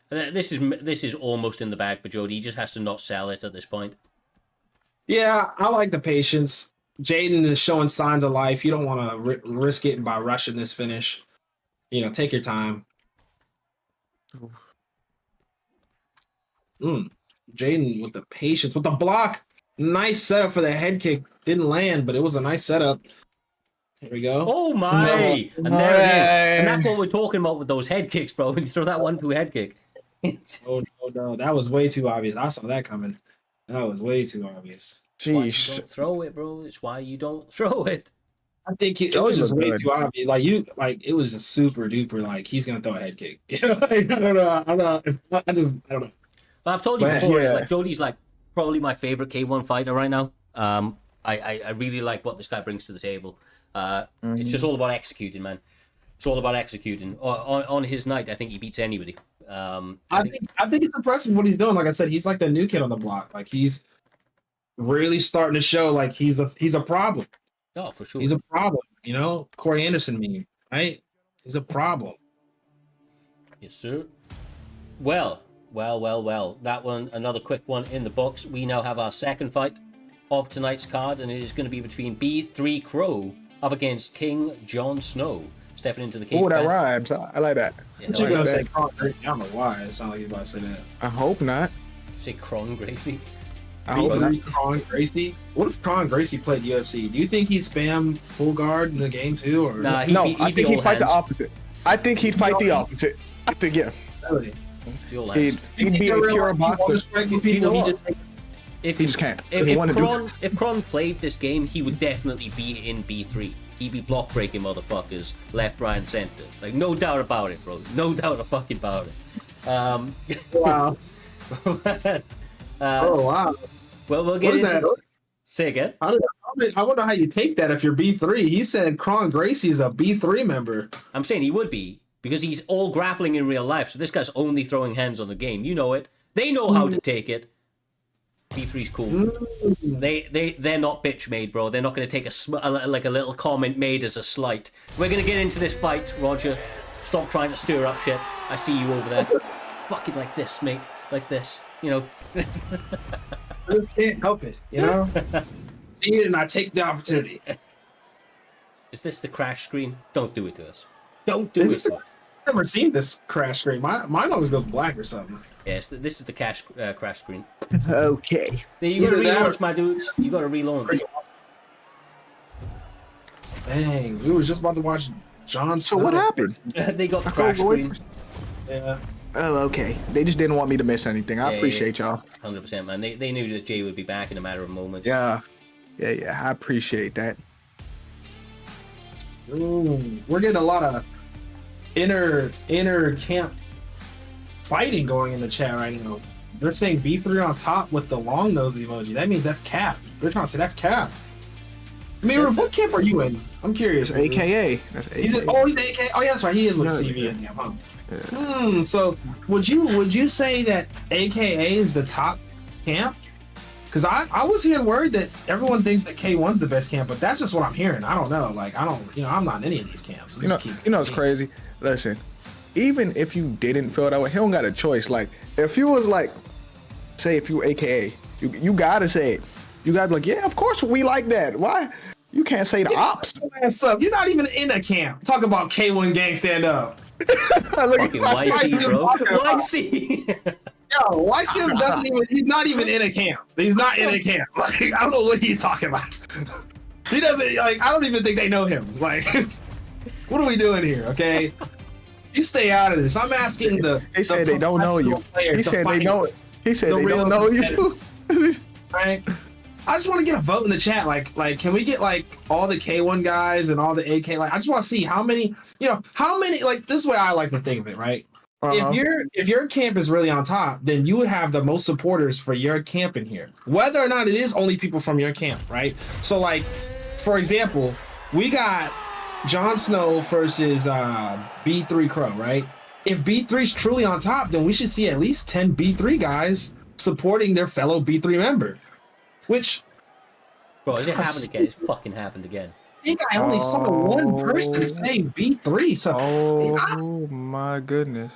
This is almost in the bag for Jody. He just has to not sell it at this point. Yeah, I like the patience. Jaden is showing signs of life. You don't want to risk it by rushing this finish. You know, take your time. Jaden with the patience, with the block. Nice setup for the head kick. Didn't land, but it was a nice setup. Here we go. Oh my! And there it is. And that's what we're talking about with those head kicks, bro. When you throw that 1-2 head kick. No. That was way too obvious. I saw that coming. That was way too obvious. Jeez. Don't throw it, bro. It's why you don't throw it. I think it was just way too obvious. It was just super duper. Like he's gonna throw a head kick. I don't know. I don't know. Well, I've told you before. Yeah. Like Jody's like probably my favorite K1 fighter right now. I really like what this guy brings to the table. It's just all about executing, man. It's all about executing. On his night, I think he beats anybody. I think it's impressive what he's doing. Like I said, he's like the new kid on the block. Like he's really starting to show like he's a problem. Oh, for sure. He's a problem. You know, Corey Anderson meme, right? He's a problem. Yes, sir. Well. That one, another quick one in the books. We now have our second fight of tonight's card, and it is going to be between B3 Crow up against King Jon Snow. Stepping into the cage. Oh, that rhymes. I like that. Yeah, you're gonna say Kron Gracie? I don't know why. It sounds like you're about to say that. I hope not. Say Kron Gracie. I hope not. Kron Gracie. What if Kron Gracie played UFC? Do you think he'd spam full guard in the game too, or nah? I think he'd fight the opposite. I think he'd fight the opposite. I think Really? He'd be a pure boxer. If Kron played this game, he would definitely be in B3. He'd be block breaking motherfuckers left, right, and center. Like, no doubt about it, bro. No doubt fucking about it. Wow. Oh wow. Well, we'll get into that. Say again. I wonder how you take that if you're B3. He said Kron Gracie is a B3 member. I'm saying he would be, because he's all grappling in real life. So this guy's only throwing hands on the game. You know it. They know how to take it. B3's cool. They're not bitch made, bro. They're not going to take a little comment made as a slight. We're going to get into this fight, Roger. Stop trying to stir up shit. I see you over there. Fucking like this, mate. Like this, you know. I just can't help it, you know? See it and I take the opportunity. Is this the crash screen? Don't do it to us. Don't do it to us. I've never seen this crash screen. Mine always goes black or something. Yes, this is the crash screen. Okay. There, you gotta relaunch, my dudes. You gotta relaunch. Dang, we were just about to watch Jon Snow. So what happened? They got the crash screen. Yeah. Oh, okay. They just didn't want me to miss anything. I appreciate y'all. 100%, man. They knew that Jay would be back in a matter of moments. Yeah. I appreciate that. Ooh, we're getting a lot of inner camp fighting going in the chat right now. They're saying B3 on top with the long nose emoji. That means that's cap. They're trying to say that's cap. I mean, what camp are you in? I'm curious. It's AKA. That's AKA. He's AKA. Oh, yeah, that's right. He is with CV in him, huh? Yeah. So would you say that AKA is the top camp? Because I was hearing word that everyone thinks that K1's the best camp, but that's just what I'm hearing. I don't know. Like I'm not in any of these camps. You know, it's crazy. Listen, even if you didn't feel that way, he don't got a choice. Like, if you was like, say, if you AKA, you gotta say it. You gotta be like, yeah, of course we like that. Why? You can't say the ops. What's up? You're not even in a camp. Talk about K1 gang stand up. Fucking YC, bro. YC. Yo, YC doesn't even. He's not even in a camp. He's not in a camp. Like, I don't know what he's talking about. He doesn't. Like, I don't even think they know him. Like, what are we doing here? Okay, you stay out of this. I'm asking the. They said they don't know you. He said they know. He said they don't know you. Right. I just want to get a vote in the chat. Like, can we get like all the K1 guys and all the AK? Like, I just want to see how many. Like, this is the way I like to think of it. Right. If your camp is really on top, then you would have the most supporters for your camp in here, whether or not it is only people from your camp, right? So, like, for example, we got Jon Snow versus B3 Crow, right? If B3's truly on top, then we should see at least 10 B3 guys supporting their fellow B3 member. Which, bro, is it happened again? It's fucking happened again. I think I only saw one person say B3. So, my goodness.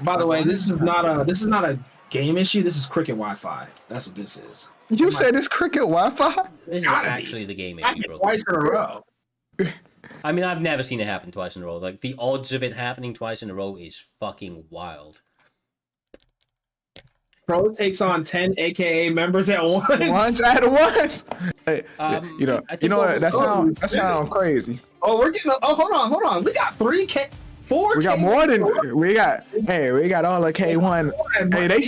By the way, this is not a game issue. This is cricket Wi-Fi. That's what this is. You said it's cricket Wi-Fi? This is actually the game issue, bro. Twice in a row. I mean, I've never seen it happen twice in a row. Like, the odds of it happening twice in a row is fucking wild. Pro takes on 10 AKA members at once. At once. Hey, you know what? That sounds crazy. Oh, we're getting. Oh, hold on. We got 4. We got more than we got. Hey, we got all the K1. Hey,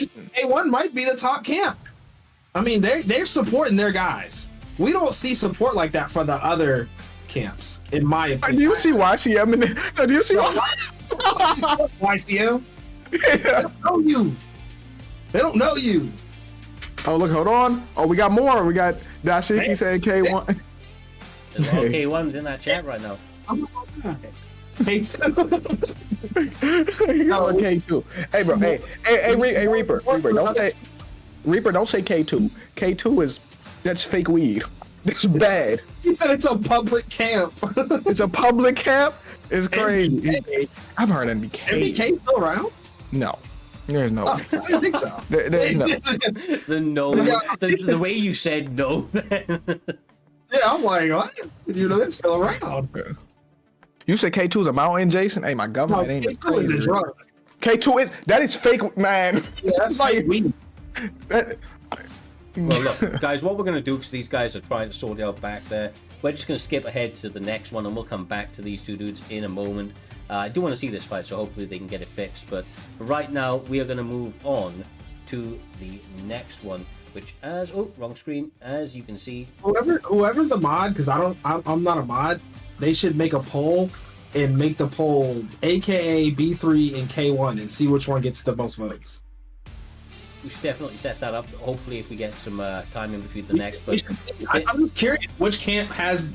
K1 might be the top camp. I mean, they're supporting their guys. We don't see support like that for the other camps, in my opinion. Do you see YCM in there? Do you see YCM? Yeah. They don't know you. They don't know you. Oh, look, hold on. Oh, we got more. We got Daisuke saying K1. There's a lot of K1s in that chat right now. K2. K2. Hey, bro. Hey, Reaper. Reaper, don't say K2. K2 that's fake weed. It's bad. He said it's a public camp. It's a public camp? It's crazy. NBK. I've heard NBK. NBK still around? No. There's no way. I don't think so. There's no. The way you said no. Yeah, I'm like, what? You know, they're still around. You said K2 is a mountain, Jason? Hey, my government name is K2 is a drug. K2 that is fake, man. Yeah, that's fake weed. Well, look, guys, what we're going to do, because these guys are trying to sort it out back there, we're just going to skip ahead to the next one, and we'll come back to these two dudes in a moment. I do want to see this fight, so hopefully they can get it fixed. But right now, we are going to move on to the next one, which wrong screen. As you can see, whoever's the mod, because I'm not a mod. They should make a poll and make the poll AKA B3 and K1 and see which one gets the most votes. We should definitely set that up. Hopefully, if we get some time in between the next. But I'm just curious which camp has,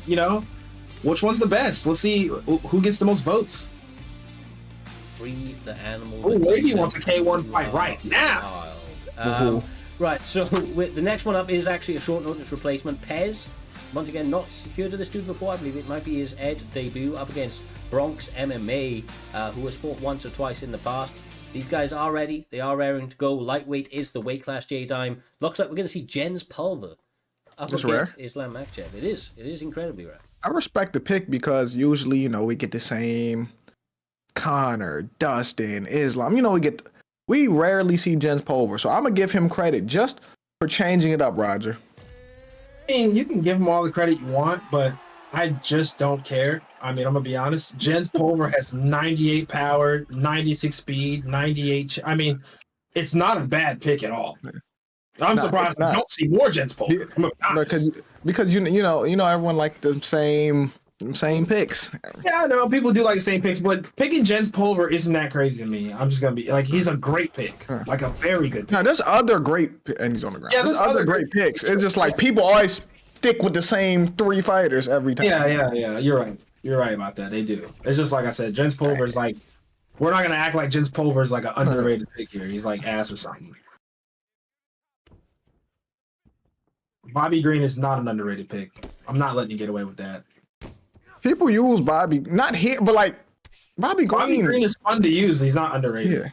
which one's the best. Let's see who gets the most votes. Free the animal. Oh, Lady wants a K1 fight right now. Right, so the next one up is actually a short notice replacement. Pez, once again, not secured to this dude before. I believe it might be his debut up against Bronx MMA, who has fought once or twice in the past. These guys are ready. They are raring to go. Lightweight is the weight class, J-Dime. Looks like we're going to see Jens Pulver up against Islam Makhachev. It is incredibly rare. I respect the pick because usually, we get the same Connor, Dustin, Islam. We rarely see Jens Pulver. So I'm going to give him credit just for changing it up, Roger. I mean, you can give him all the credit you want, but I just don't care. I mean, I'm going to be honest. Jens Pulver has 98 power, 96 speed, 98. I mean, it's not a bad pick at all. I'm surprised I don't see more Jens Pulver. Because everyone liked the same picks. Yeah, I know people do like the same picks, but picking Jens Pulver isn't that crazy to me. I'm just gonna be like, he's a great pick, like a very good pick. Now, there's other great, and he's on the ground. Yeah, there's other great picks. It's just like people always stick with the same 3 fighters every time. Yeah. You're right. You're right about that. They do. It's just like I said, Jens Pulver is like, we're not gonna act like Jens Pulver is like an underrated pick here. He's like ass or something. Bobby Green is not an underrated pick. I'm not letting you get away with that. People use Bobby, not here, but like Bobby Bobby Green. Green is fun to use. He's not underrated. Yeah.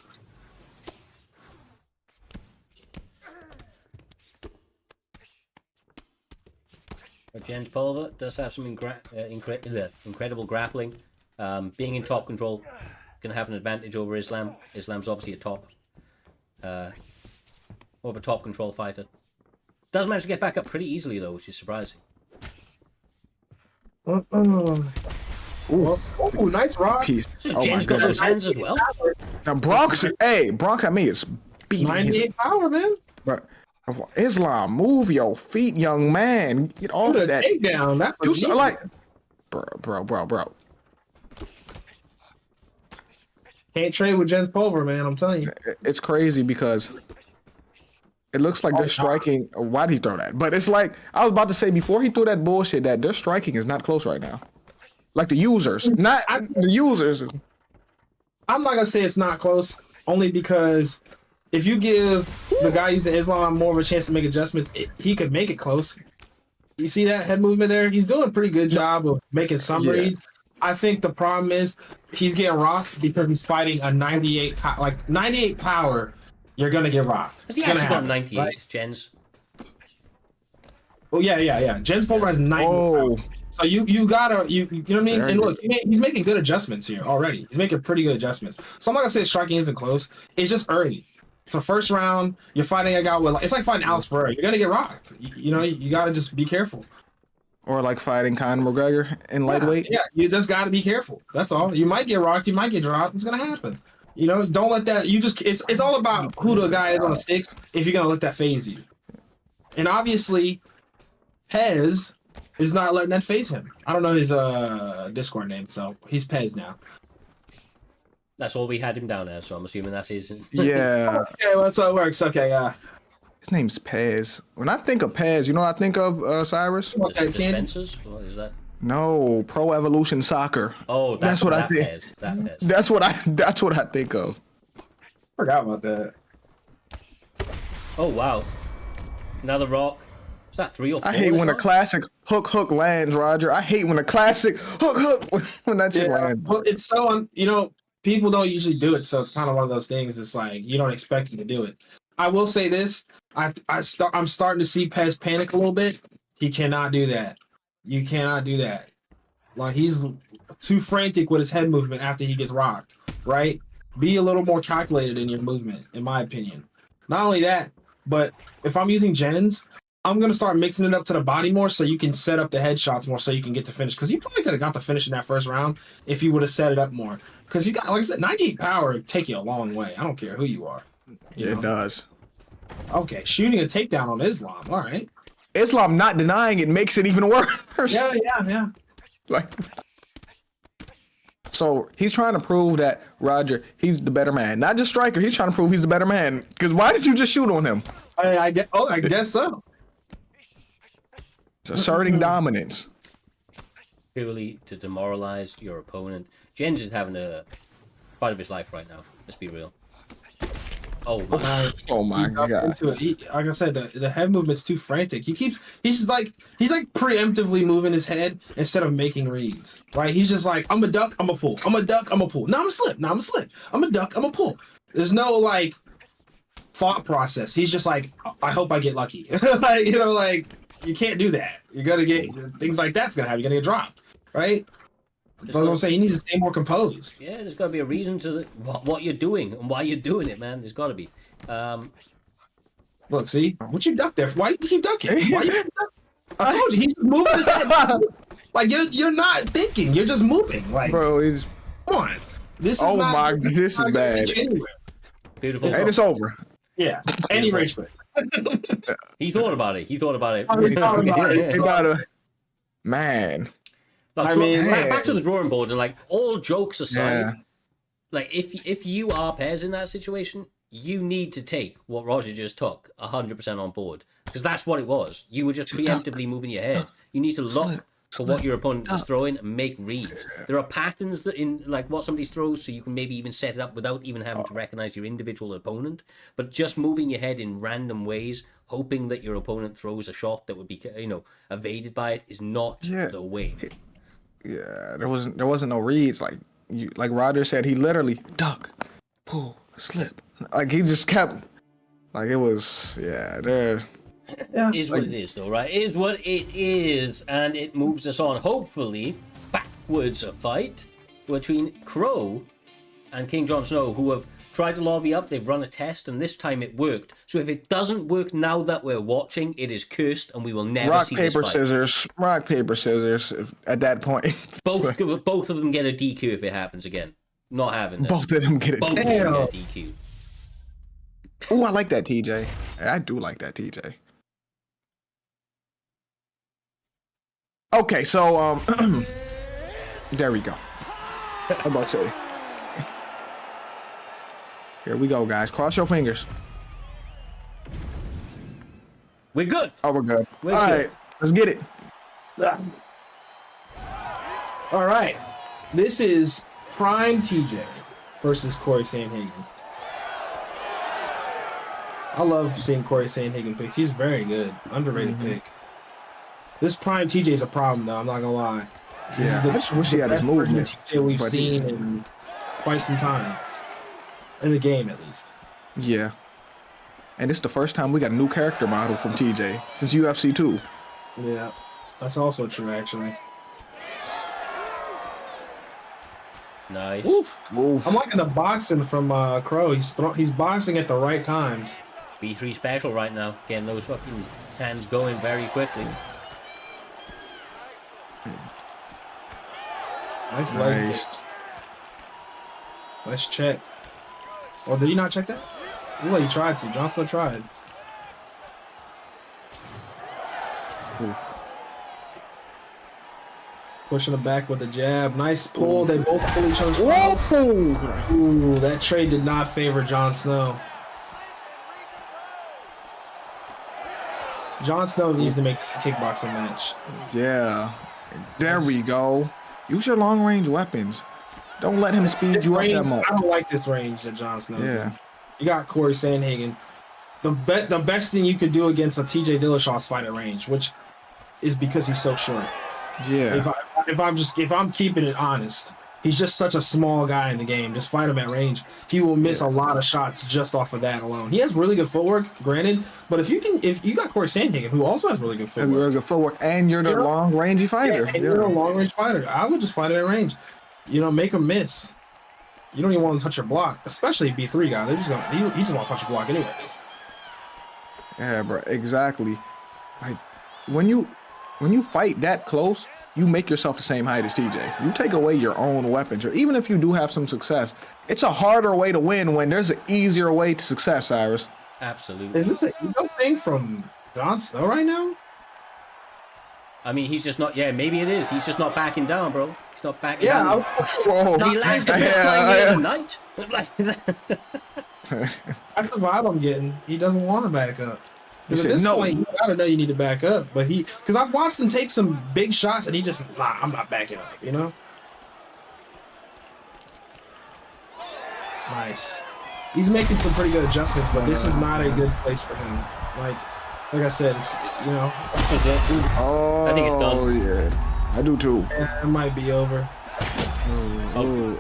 Jens Pulver does have some incredible grappling. Being in top control, gonna have an advantage over Islam. Islam's obviously more of a top control fighter. Does manage to get back up pretty easily though, which is surprising. Oh, nice rock. Piece. So Oh my Jen's got those goodness. hands as well. Now Bronx, Bronx at me is beating 98 power, man. But Islam, move your feet, young man. Get off Put of a that. takedown. That's what You you so, like, bro. Can't trade with Jens Pulver, man. I'm telling you. It's crazy because it looks like they're striking. Why did he throw that? But it's like I was about to say before he threw that bullshit that their striking is not close right now. Like the users, not the users. I'm not gonna say it's not close, only because if you give the guy using Islam more of a chance to make adjustments, he could make it close. You see that head movement there? He's doing a pretty good job of making some reads. I think the problem is he's getting rocked because he's fighting a 98 power. You're gonna get rocked. Has he actually got 98, right? Jens? Oh yeah. Jens Pulver has 90 power. So you gotta you know what I mean? And look, he's making good adjustments here already. He's making pretty good adjustments. So I'm not gonna say striking isn't close. It's just early. So first round, you're fighting a guy with it's like fighting Alex Pereira. You're gonna get rocked. You gotta just be careful. Or like fighting Conor McGregor in lightweight. Yeah, you just gotta be careful. That's all. You might get rocked. You might get dropped. It's gonna happen. Don't let that. It's all about who the guy is on the sticks. If you're gonna let that phase you, and obviously, Pez is not letting that phase him. I don't know his Discord name, so he's Pez now. That's all we had him down as, so I'm assuming that's his. Yeah. Okay, well, that's how it works. Okay, His name's Pez. When I think of Pez, you know what I think of, Cyrus? Okay, Dispensers? What is that? No, Pro Evolution Soccer. Oh, that's what I think. That That's what I think of. Forgot about that. Oh wow, another rock. Is that 3 or 4? I hate when a classic hook lands, Roger. I hate when a classic hook when that shit lands. Well, it's so people don't usually do it, so it's kind of one of those things. It's like you don't expect him to do it. I will say this: I'm starting to see Pez panic a little bit. He cannot do that. You cannot do that. Like he's too frantic with his head movement after he gets rocked. Right? Be a little more calculated in your movement, in my opinion. Not only that, but if I'm using Jens, I'm gonna start mixing it up to the body more, so you can set up the headshots more, so you can get the finish. Because you probably could have got the finish in that first round if you would have set it up more. Because you got, like I said, 98 power take you a long way. I don't care who you are. It does. Okay, shooting a takedown on Islam. All right. Islam not denying it makes it even worse. Yeah. Like, so he's trying to prove that Roger, he's the better man, not just striker. He's trying to prove he's the better man. Because why did you just shoot on him? I guess so. It's asserting dominance. Purely to demoralize your opponent. Jens is having a fight of his life right now. Let's be real. Oh my God. Like I said, the head movement's too frantic. He's like preemptively moving his head instead of making reads. Right? He's just like, I'm a duck, I'm a pull. I'm a duck, I'm a pull. Now I'm a slip. Now I'm a slip. I'm a duck, I'm a pull. There's no like thought process. He's just like, I hope I get lucky. Like you can't do that. You're gonna get things like that's gonna happen. You're gonna get dropped. Right? That's what I'm saying. He needs to stay more composed. Yeah, there's got to be a reason to what you're doing and why you're doing it, man. There's got to be. Look, see? What you duck there for? Why you keep ducking? Why you keep ducking? I told you, he's moving his head. Like, you're not thinking. You're just moving. Like, bro, he's... Come on. This is this is bad. Beautiful. And it's over. Yeah. Any rage quit. He thought about it. He thought about it. He gotta... Man... Like, back to the drawing board, and like all jokes aside, like if you are Pez in that situation, you need to take what Roger just took 100% on board, because that's what it was. You were just preemptively moving your head. You need to look for what your opponent is throwing and make reads. There are patterns that in like what somebody throws, so you can maybe even set it up without even having to recognize your individual opponent. But just moving your head in random ways, hoping that your opponent throws a shot that would be evaded by it, is not the way. Yeah, there wasn't no reads. Like like Roger said, he literally duck, pull, slip. Like he just kept, like it was, yeah. There. Is what it is, though, right? Is what it is, and it moves us on, hopefully, backwards a fight between Crow and King Jon Snow, who have tried to lobby up. They've run a test, and this time it worked. So if it doesn't work now that we're watching, it is cursed, and we will never see this fight. Rock, paper, scissors. At that point, both of them get a DQ if it happens again. Not having this. Both of them get a DQ. Oh, I like that, TJ. I do like that, TJ. Okay, so there we go. I'm about to say. Here we go, guys. Cross your fingers. We're good. Oh, we're good. All right, let's get it. All right. This is Prime TJ versus Corey Sandhagen. I love seeing Corey Sandhagen picks. He's very good. Underrated pick. This Prime TJ is a problem, though. I'm not gonna lie. I just wish he had his movement. TJ we've seen in quite some time. In the game, at least. Yeah. And it's the first time we got a new character model from TJ since UFC 2. Yeah. That's also true, actually. Nice. Oof. I'm liking the boxing from Crow. He's boxing at the right times. B3 special right now. Getting those fucking hands going very quickly. Nice leg. Nice check. Or did he not check that? Well, he tried to. Jon Snow tried. Oof. Pushing it back with a jab. Nice pull. They both pull each other's power. Ooh, that trade did not favor Jon Snow. Jon Snow needs to make this a kickboxing match. Yeah. There we go. Use your long-range weapons. Don't let him speed you up that much. I don't like this range that Jon Snow. Yeah. You got Corey Sandhagen. The best thing you could do against a TJ Dillashaw's fight at range, which is because he's so short. Yeah. If I'm keeping it honest, he's just such a small guy in the game. Just fight him at range. He will miss a lot of shots just off of that alone. He has really good footwork, granted, but if you got Corey Sandhagen, who also has really good footwork, and you're the long-rangey fighter. And you're a long-range fighter. I would just fight him at range. Make him miss. You don't even want to touch your block, especially a B3 guy. They're just he just want to touch your block anyways. Yeah, bro, exactly. Like when you fight that close, you make yourself the same height as TJ. You take away your own weapons, or even if you do have some success, it's a harder way to win when there's an easier way to success, Cyrus. Absolutely. Is this a ego thing from Jon Snow right now? I mean, he's just not. Yeah, maybe it is. He's just not backing down, bro. He's not backing down. Whoa. He lands the best flying game of the night. That's the vibe I'm getting. He doesn't want to back up. Because at this point, you gotta know you need to back up. But because I've watched him take some big shots, and he just, I'm not backing up. Nice. He's making some pretty good adjustments, but this is not a good place for him. Like I said, it's This is it, dude. Oh, I think it's done. Oh yeah, I do too. Yeah, it might be over.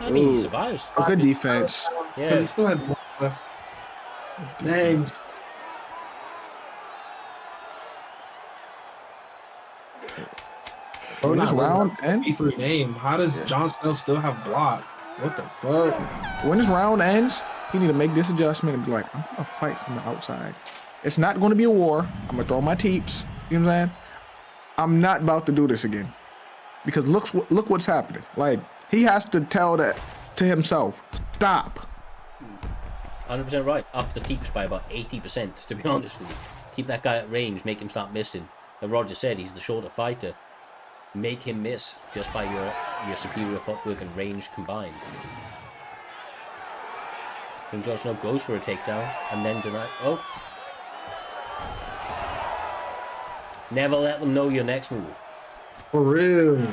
I mean, he survives. Good defense. Because Yeah. he still had one left. Dang. Bro, this round ends. B3 name. How does Jon Snow still have block? What the fuck? When this round ends, you need to make this adjustment and be like, I'm gonna fight from the outside. It's not gonna be a war. I'm gonna throw my teeps. You know what I'm saying? I'm not about to do this again. Because look what's happening. Like, he has to tell that to himself. Stop. 100% right. Up the teeps by about 80%, to be honest with you. Keep that guy at range, make him start missing. Like Roger said, he's the shorter fighter. Make him miss just by your superior footwork and range combined. King Jon Snow goes for a takedown and then deny. Oh. Never let them know your next move. For real.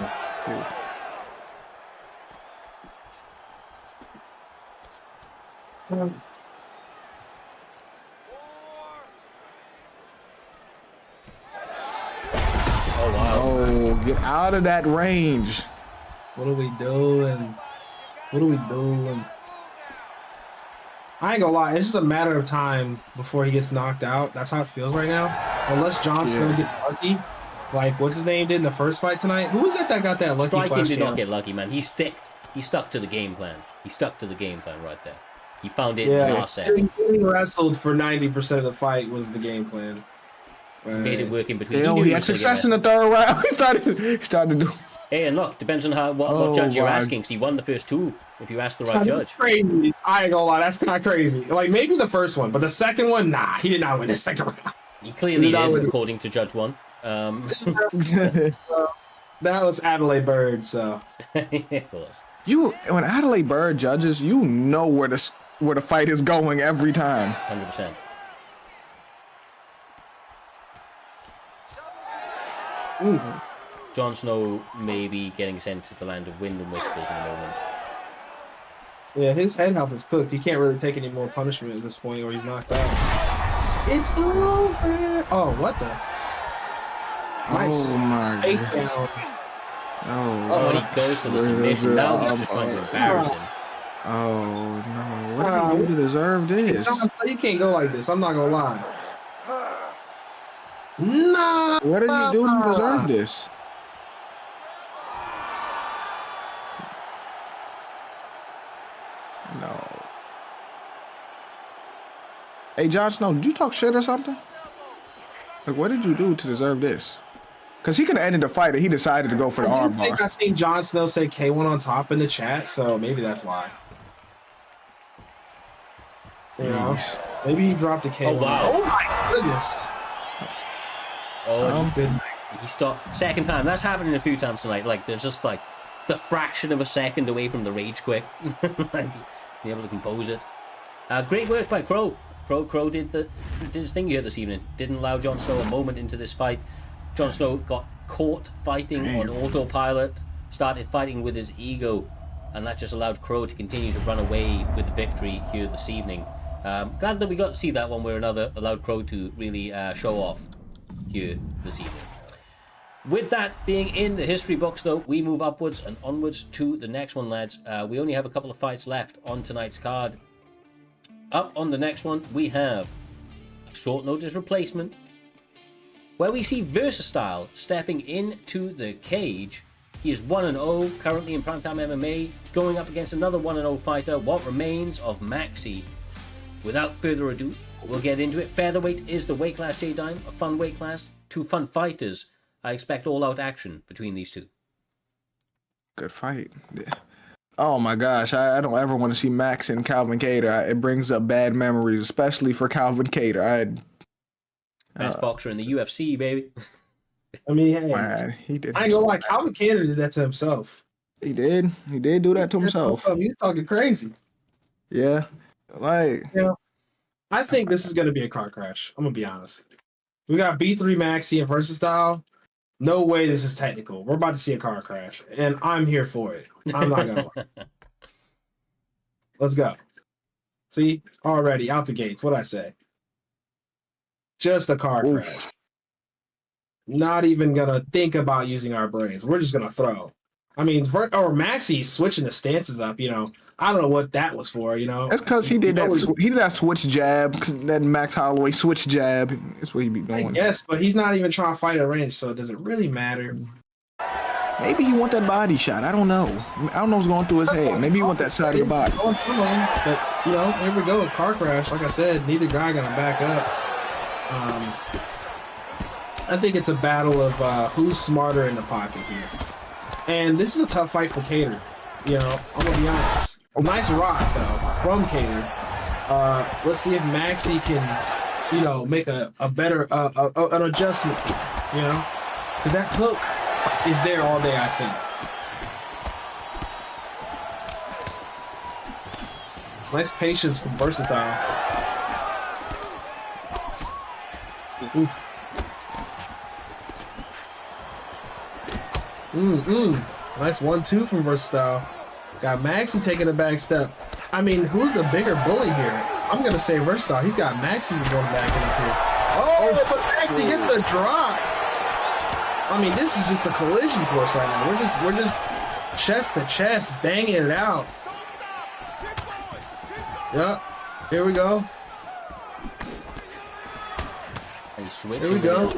Oh, get out of that range. What are we doing? What are we doing? I ain't gonna lie, it's just a matter of time before he gets knocked out. That's how it feels right now. Unless Jon Snow gets lucky, like what's his name did in the first fight tonight. Who was that got that lucky Striking flash did cam? not get lucky, man. He stuck to the game plan. He stuck to the game plan right there. He found it in the last second. Getting wrestled for 90% of the fight was the game plan. He made it work in between. He had success in the third round. He started to do. Hey, and look, depends on what judge you're asking. Because he won the first two. If you ask the right judge. Crazy. I ain't gonna lie, that's kind of crazy. Like maybe the first one, but the second one, nah, he did not win the second round. He clearly did, according to Judge One. That was Adelaide Bird, so. It was. When Adelaide Bird judges, you know where the fight is going every time. 100%. Jon Snow may be getting sent to the land of wind and whispers in a moment. Yeah, his head health is cooked. He can't really take any more punishment at this point, or he's knocked out. It's over. Oh, what the? Nice. Oh my takedown. Oh, he goes for the submission. Now he's just trying to embarrass him. Oh no! What did he do to deserve this? You can't go like this. I'm not gonna lie. Nah. What did he do to deserve this? No. Hey, Jon Snow, did you talk shit or something? Like, what did you do to deserve this? Because he could have ended the fight and he decided to go for the arm bar. I seen Jon Snow say K1 on top in the chat, so maybe that's why. You know? Maybe he dropped the K1. Oh, wow. Oh, my goodness. Oh, he stopped. Second time. That's happening a few times tonight. Like, there's just, like, the fraction of a second away from the rage quit. Like, be able to compose it. Great work by Crow. Crow did his thing here this evening. Didn't allow Jon Snow a moment into this fight. Jon Snow got caught fighting on autopilot, started fighting with his ego, and that just allowed Crow to continue to run away with the victory here this evening. Glad that we got to see that one way or another, allowed Crow to really show off here this evening. With that being in the history books, though, we move upwards and onwards to the next one, lads. We only have a couple of fights left on tonight's card. Up on the next one, we have a short notice replacement, where we see Versatile stepping into the cage. He is 1-0, currently in Primetime MMA, going up against another 1-0 fighter, what remains of Maxi. Without further ado, we'll get into it. Featherweight is the weight class, J-Dime, a fun weight class, two fun fighters. I expect all-out action between these two. Good fight. Yeah. Oh my gosh, I don't ever want to see Max and Calvin Kattar. It brings up bad memories, especially for Calvin Kattar. Best boxer in the UFC, baby. I mean, hey, man, he did. I ain't gonna lie, Calvin Kattar did that to himself. He did do that to himself. He's talking crazy. Yeah, like. Yeah. I think this is gonna be a car crash. I'm gonna be honest. We got B3 Maxi and Versatile. No way this is technical. We're about to see a car crash, and I'm here for it. I'm not gonna lie. Let's go. See, already out the gates. What'd I say? Just a car crash. Not even gonna think about using our brains. We're just gonna throw. I mean, Maxi switching the stances up. You know, I don't know what that was for. You know, that's because he did that. He did that switch jab. That Max Holloway switch jab. That's what he be doing. Yes, but he's not even trying to fight at range, so it doesn't really matter. Maybe he want that body shot. I don't know. I don't know what's going through his head. Maybe he want that side of the body. But you know, here we go. Car crash. Like I said, neither guy gonna back up. I think it's a battle of who's smarter in the pocket here. And this is a tough fight for Kattar. You know, I'm gonna be honest. Nice rock though from Kattar. Let's see if Maxi can, you know, make a better an adjustment. You know, because that hook is there all day. I think. Nice patience from Versatile. Oof. Nice 1-2 from Versatile. Got Maxi taking a back step. I mean, who's the bigger bully here? I'm gonna say Versatile. He's got Maxi going back in up here. Oh, but Maxi gets the drop. I mean, this is just a collision course right now. We're just chest to chest banging it out. Yep. Here we go. And he switched. Here we go.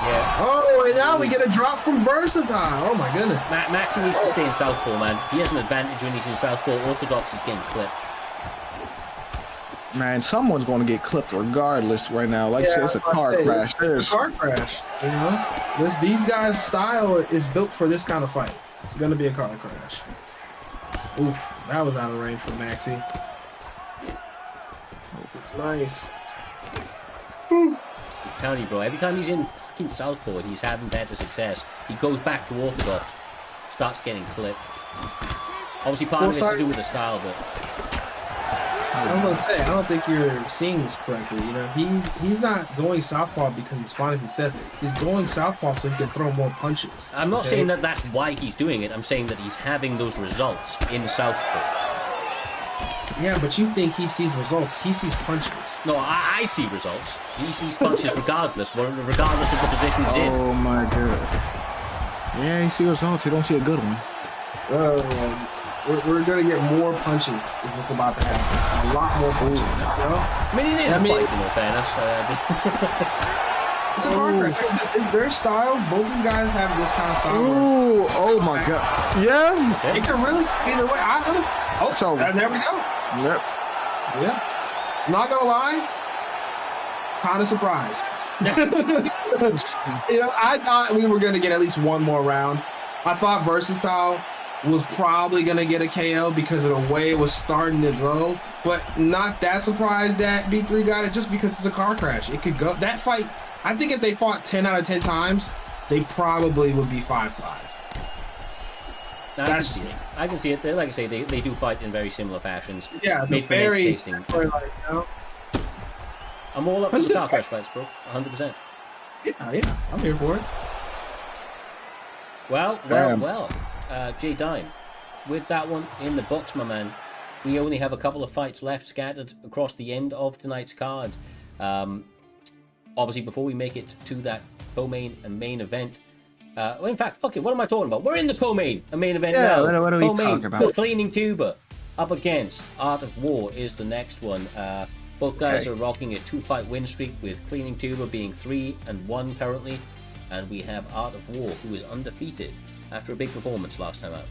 Yeah. Oh, and now we get a drop from Versatile. Oh my goodness. Maxi needs to stay in southpaw, man. He has an advantage when he's in southpaw. Orthodox is getting clipped. Man, someone's going to get clipped regardless right now. Like I said, it's a car crash. It's a car crash. You know, these guys' style is built for this kind of fight. It's going to be a car crash. Oof, that was out of range for Maxi. Nice. I'm telling you, bro, every time he's in fucking southpaw and he's having better success, he goes back to orthodox, starts getting clipped. Obviously, part of it is to do with the style, but I'm gonna say I don't think you're seeing this correctly. You know, he's not going southpaw because he's finding success. He's going southpaw so he can throw more punches. I'm not saying that that's why he's doing it. I'm saying that he's having those results in southpaw. Yeah, but you think he sees results? He sees punches. No, I see results. He sees punches regardless of the position he's in. Oh my god. Yeah, he sees results. He don't see a good one. We're gonna get more punches. Is what's about to happen. A lot more punches. You know? I mean, it is a fight, in all fairness. It's a car crash. It's their styles. Both these guys have this kind of style. Ooh, oh my god. Yeah. It can really either way. So there we go. Yep. Yeah. Not gonna lie. Kind of surprised. You know, I thought we were gonna get at least one more round. I thought Versatile was probably gonna get a KO because of the way it was starting to go, but not that surprised that B3 got it just because it's a car crash. It could go that fight. I think if they fought 10 out of 10 times, they probably would be 5-5. I can see it. Like I say, they do fight in very similar fashions. Yeah, made for tasting. I'm all up for the car crash fights, bro. 100%. Yeah, I'm here for it. Well. J Dime, with that one in the books, my man, we only have a couple of fights left scattered across the end of tonight's card. Obviously, before we make it to that co-main and main event, well, in fact, fuck it, what am I talking about? We're in the co-main and main event now. What are we talking about? Cleaning Tuba up against Art of War is the next one. Both guys are rocking a 2-fight win streak, with Cleaning Tuba being 3-1 currently, and we have Art of War, who is undefeated after a big performance last time out.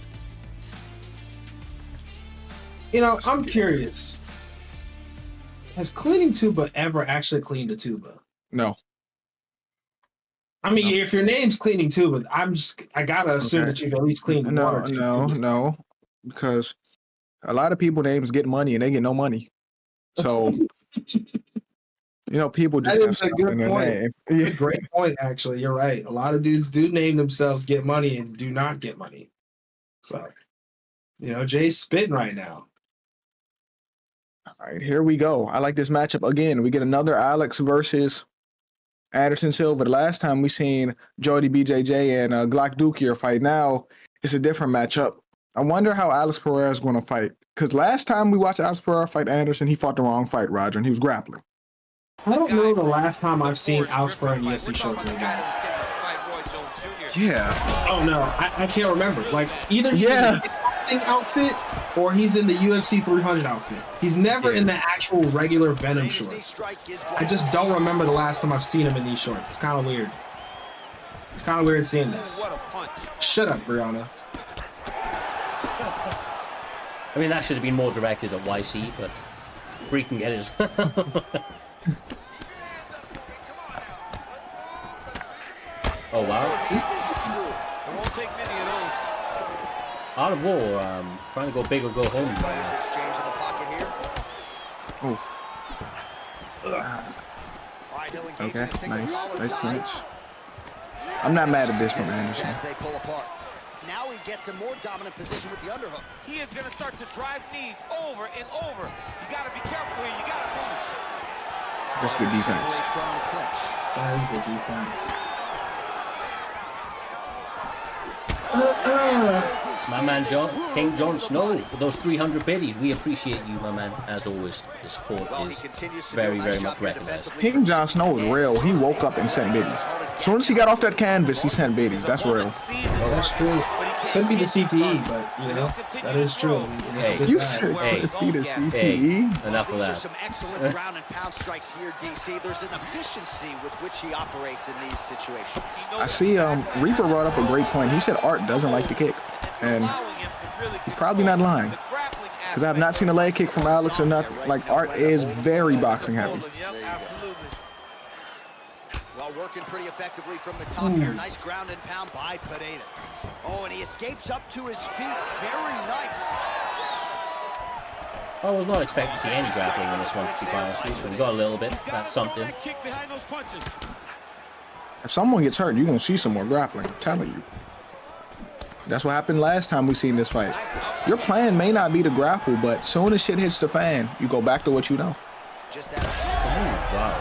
You know, I'm curious. Has Cleaning Tuba ever actually cleaned a tuba? No. I mean, if your name's Cleaning Tuba, I gotta assume that you've at least cleaned one or two. No, because a lot of people names get money and they get no money. So, you know, people just have stuff in their name. Yeah. Great point, actually. You're right. A lot of dudes do name themselves get money and do not get money. So, you know, Jay's spitting right now. All right, here we go. I like this matchup again. We get another Alex versus Anderson Silva. The last time we seen Jody BJJ and Glock Dukier fight. Now it's a different matchup. I wonder how Alex Pereira is going to fight. Because last time we watched Alex Pereira fight Anderson, he fought the wrong fight, Roger, and he was grappling. I don't know the last time I've seen Alex Pereira in UFC shows in the game. Yeah. Oh no, I can't remember. Like either he's in the boxing outfit or he's in the UFC 300 outfit. He's never in the actual regular Venom shorts. I just don't remember the last time I've seen him in these shorts. It's kind of weird. It's kind of weird seeing this. Shut up, Brianna. I mean, that should have been more directed at YC, but Bree can get it as well. Oh, wow. Art of War, trying to go big or go home. Okay, nice clinch. I'm not mad at this from Anderson. Now he gets a more dominant position with the underhook. He is going to start to drive knees over and over. You got to be careful here. You got to move. That's good defense. That is good defense. My man King Jon Snow, with those 300 biddies, we appreciate you, my man. As always, the support is very, very much recognized. King Jon Snow is real. He woke up and sent biddies. As soon as he got off that canvas, he sent biddies. That's real. That's true. Could be the CTE, but you know that is true. Hey, You said Hey. could be the CTE. Hey, enough Well, of these are that. some excellent ground and pound strikes here, DC. There's an efficiency with which he operates in these situations. I see Reaper brought up a great point. He said Art doesn't like to kick, and he's probably not lying. Because I have not seen a leg kick from Alex or nothing. Like, Art is very boxing heavy. Well, working pretty effectively from the top here. Nice ground and pound by Pineda. Oh, and he escapes up to his feet. Very nice. I was not expecting to see any grappling in this one, to be honest. So we got a little bit. That's something. If someone gets hurt, you're going to see some more grappling. I'm telling you. That's what happened last time we seen this fight. Your plan may not be to grapple, but soon as shit hits the fan, you go back to what you know. Just out Wow.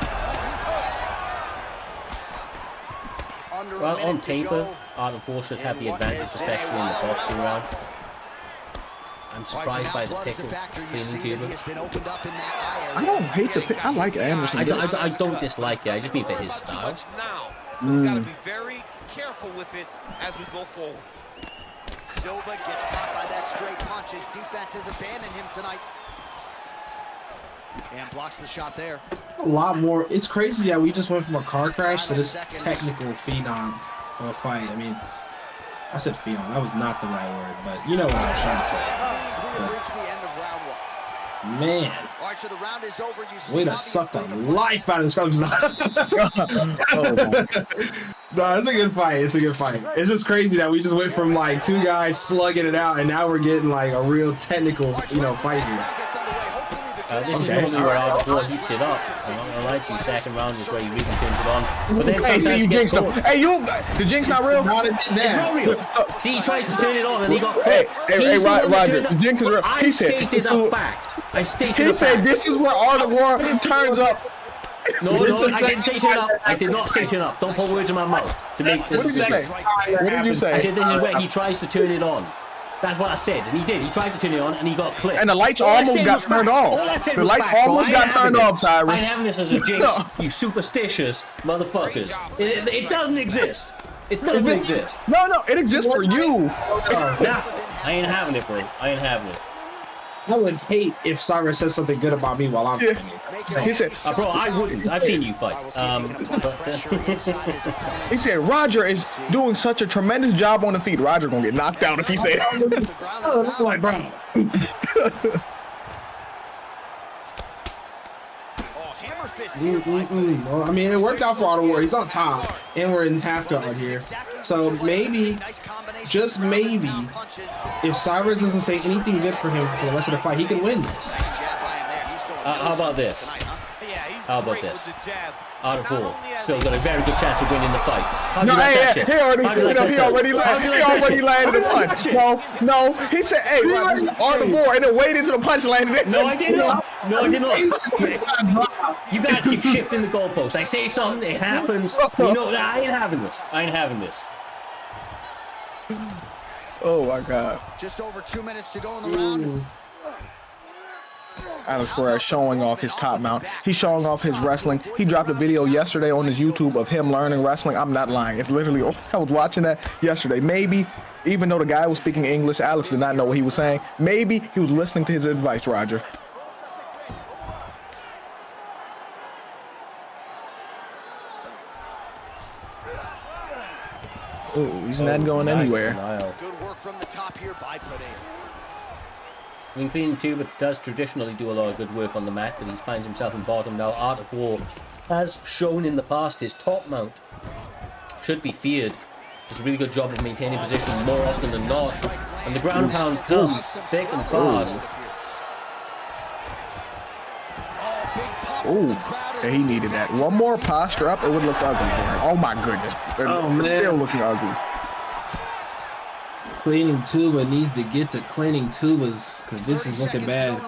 under a Well, on minute to paper, go. Art of War should have the advantage, especially in the boxing round. I'm surprised by the pick of cleaning Cuba. I don't hate the pick. I like Anderson. I don't dislike it. I just mean for his style. He's got to be very careful with it as we go forward. Silva gets caught by that straight punch. His defense has abandoned him tonight. And blocks the shot there. A lot more. It's crazy that we just went from a car crash to this technical phenom of a fight. I mean, I said phenom. That was not the right word, but you know what I was trying to say. We have reached the end of round one. Man, All right, so the round is over. You see way to suck the obviously life out of this No, it's a good fight. It's a good fight. It's just crazy that we just went from like two guys slugging it out, and now we're getting like a real technical, you know, fight here. This Okay. is normally where Art of War heats it up. I'm not gonna lie to you. Second round is where he really turns it on. But then Hey, sometimes see, you he gets jinxed him. caught. Hey, the jinx not real? It's not real. See, he tries to turn it on and he got Hey, clipped. hey, He's the one that Roger, turned the jinx is real. I He said- stated a fact. I stated He a said fact. this is where Art of War turns up. No, I didn't say turn up. I did not say turn up. Don't put words in my mouth to make this What did you say? decision. What did you I say? said this is where he tries to turn it on. That's what I said, and he did. He tried to turn it on, and he got clipped. And the lights All I almost said got was turned facts. off. All I said The was light facts, bro. almost I got ain't turned having off, this. Cyrus. I ain't having this as a jinx, you superstitious motherfuckers. It doesn't exist. It doesn't exist. No, it exists for you. Nah, I ain't having it, bro. I ain't having it. I would hate if Cyrus says something good about me while I'm fighting. He said, Bro, I wouldn't. I've seen you fight. he said, Roger is doing such a tremendous job on the feet. Roger gonna get knocked out if he say that. Like, bro. Well, I mean, it worked out for Art of War. He's on top, and we're in half guard here. So maybe, just maybe, if Cyrus doesn't say anything good for him for the rest of the fight, he can win this. How about this? How about this? Art of War still got a very good chance of winning the fight. How do No, you like that hey, shit? he already, How do you like that he shit? already How do you landed. like He that already shit? landed How the do you like that punch. shit? No. He said, hey, Roger, Art of War, and then waited until the punch landed. No, I did not. No, I did not. You guys keep shifting the goalposts. I say something, it happens. You know, I ain't having this. I ain't having this. Oh my God. Just over 2 minutes to go in the round. Alex Guerrero showing off his top mount. He's showing off his wrestling. He dropped a video yesterday on his YouTube of him learning wrestling. I'm not lying. It's literally, I was watching that yesterday. Maybe, even though the guy was speaking English, Alex did not know what he was saying. Maybe he was listening to his advice, Roger. Oh, he's not going Nice anywhere. denial. Good work from the top here by Pineda. I mean, Clean Tuba does traditionally do a lot of good work on the mat, but he finds himself in bottom now. Art of War has shown in the past his top mount should be feared. Does a really good job of maintaining position more often than not. And the ground pound comes thick and fast. Oh, yeah, he needed that. One more posture up, it would look ugly for him. Oh my goodness. It's still looking ugly. Cleaning Tuba needs to get to cleaning tubas because this is looking bad.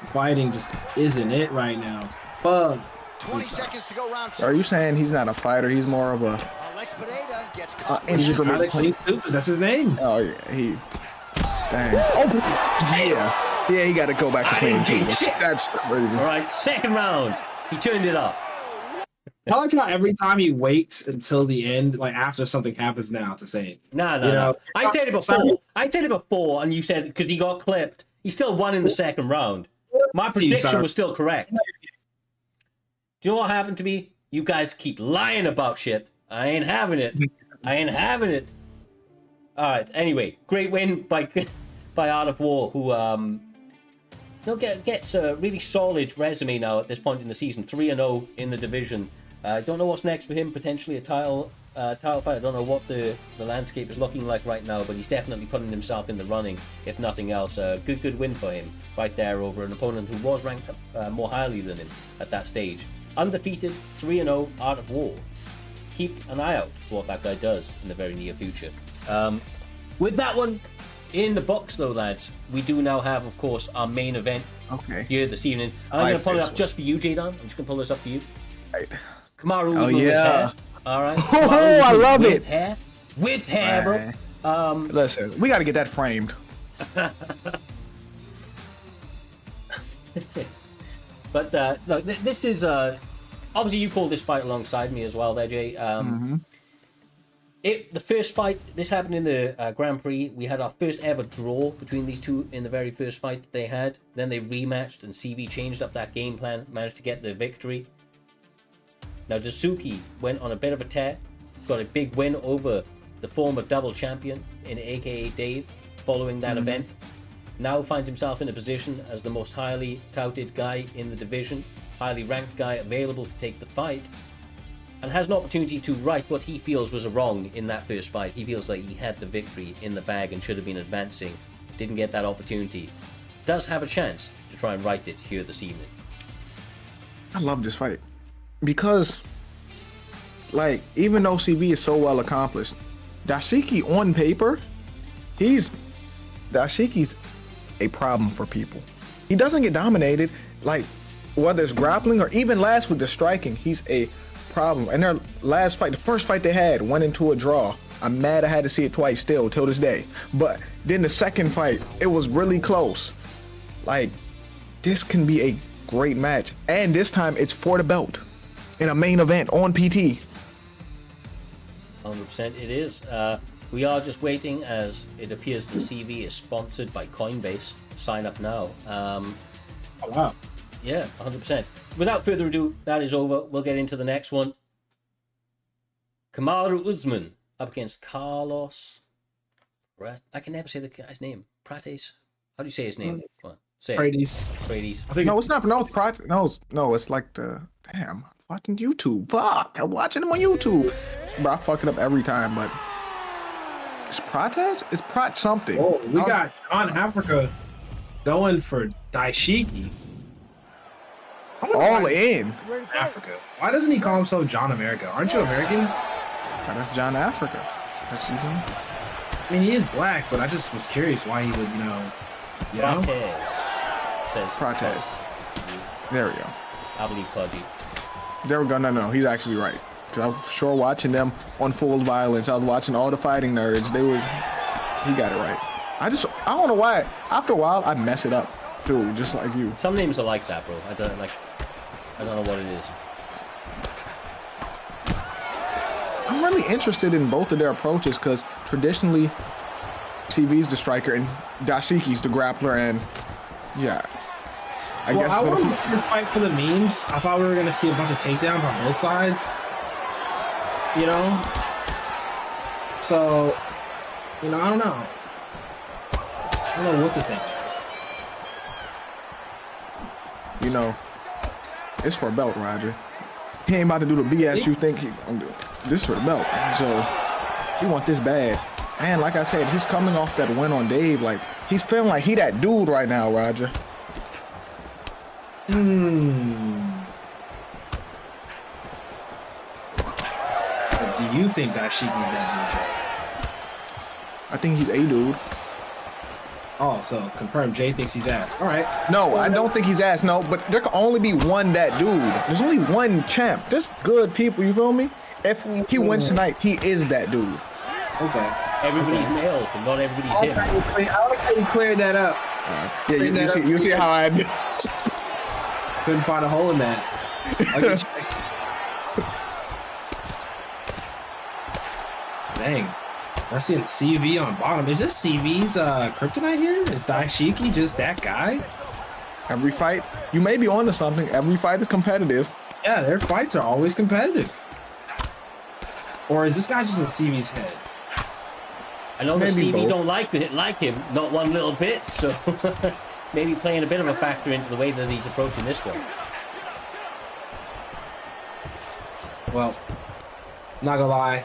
Fighting just isn't it right now. But 20 seconds to go round two. Are you saying he's not a fighter? He's more of a Alex Pineda gets caught. he's instrument. trying to clean tubas. That's his name. Oh yeah, he. Dang. Oh yeah, he got to go back to cleaning too. Shit. That's crazy. All right, second round. He turned it up. I like how every time he waits until the end, like after something happens now to say it. No. You know? I said it before. And you said because he got clipped. He still won in the second round. My prediction was still correct. Do you know what happened to me? You guys keep lying about shit. I ain't having it. All right. Anyway, great win by Art of War, who gets a really solid resume now at this point in the season. 3-0 in the division. I don't know what's next for him. Potentially a title fight. I don't know what the landscape is looking like right now, but he's definitely putting himself in the running, if nothing else. A good win for him right there over an opponent who was ranked more highly than him at that stage. Undefeated, 3-0, Art of War. Keep an eye out for what that guy does in the very near future. With that one in the box, though, lads, we do now have, of course, our main event here this evening. I'm going to pull it up just for you, Jadon. I'm just going to pull this up for you. Kamaru Usman with hair. All right. Oh, I love it. With hair, bro. Listen, we got to get that framed. But look, this is obviously you called this fight alongside me as well, there, Jay. The first fight, this happened in the Grand Prix. We had our first ever draw between these two in the very first fight that they had. Then they rematched, and CV changed up that game plan, managed to get the victory. Now Daisuke went on a bit of a tear, got a big win over the former double champion in AKA Dave following that event. Now finds himself in a position as the most highly touted guy in the division, highly ranked guy available to take the fight, and has an opportunity to right what he feels was a wrong in that first fight. He feels like he had the victory in the bag and should have been advancing, didn't get that opportunity. Does have a chance to try and right it here this evening. I love this fight because, like, even though CV is so well accomplished, Daisuke on paper, Daisuke's a problem for people. He doesn't get dominated, like, whether it's grappling or even last with the striking, he's a problem. And their last fight, the first fight they had, went into a draw. I'm mad I had to see it twice still till this day. But then the second fight, it was really close. Like, this can be a great match. And this time it's for the belt in a main event on PT. 100% it is. We are just waiting, as it appears the CV is sponsored by Coinbase. Sign up now. Oh, wow. Yeah, 100%. Without further ado, that is over. We'll get into the next one. Kamaru Usman up against Carlos. I can never say the guy's name. Prates. How do you say his name? Come on, say it. Prates. I think No, it's not. No, it's Prates. No, it's like the damn. I'm watching YouTube. Fuck, I'm watching him on YouTube. Bro, I fuck it up every time, but it's Prates? It's Prat something. Oh, we got John Africa going for Daisuke. All in. Africa. Why doesn't he call himself John America? Aren't you American? That's John Africa. That's you. I mean, he is black, but I just was curious why he would, you know. says Prates. There we go. I believe Pudgy. There we go. No, he's actually right. Cause I was sure watching them on Full Violence. I was watching all the fighting nerds. He got it right. I don't know why. After a while, I mess it up too, just like you. Some names are like that, bro. I don't know what it is. I'm really interested in both of their approaches because traditionally, CV's the striker and Daisuke's the grappler, and yeah. I wanted to see this fight for the memes. I thought we were gonna see a bunch of takedowns on both sides. You know? So, you know, I don't know. I don't know what to think. You know, it's for a belt, Roger. He ain't about to do the BS you think he's gonna do. This is for the belt. So, he want this bad. And like I said, he's coming off that win on Dave. Like, he's feeling like he that dude right now, Roger. But do you think Daisuke's that dude? I think he's a dude. Oh, so confirmed. Jay thinks he's ass. All right. No, I don't think he's ass. No, but there can only be one that dude. There's only one champ. There's good people. You feel me? If he wins tonight, he is that dude. Okay. Everybody's male, but not everybody's him. I like how you cleared that up. Yeah, you see how I couldn't find a hole in that. Dang. We're seeing CV on bottom. Is this CV's kryptonite here? Is Daisuke just that guy? Every fight, you may be onto something. Every fight is competitive. Yeah, their fights are always competitive. Or is this guy just in CV's head? I know the Maybe CV both. don't like him, not one little bit, so maybe playing a bit of a factor into the way that he's approaching this one. Well, not gonna lie.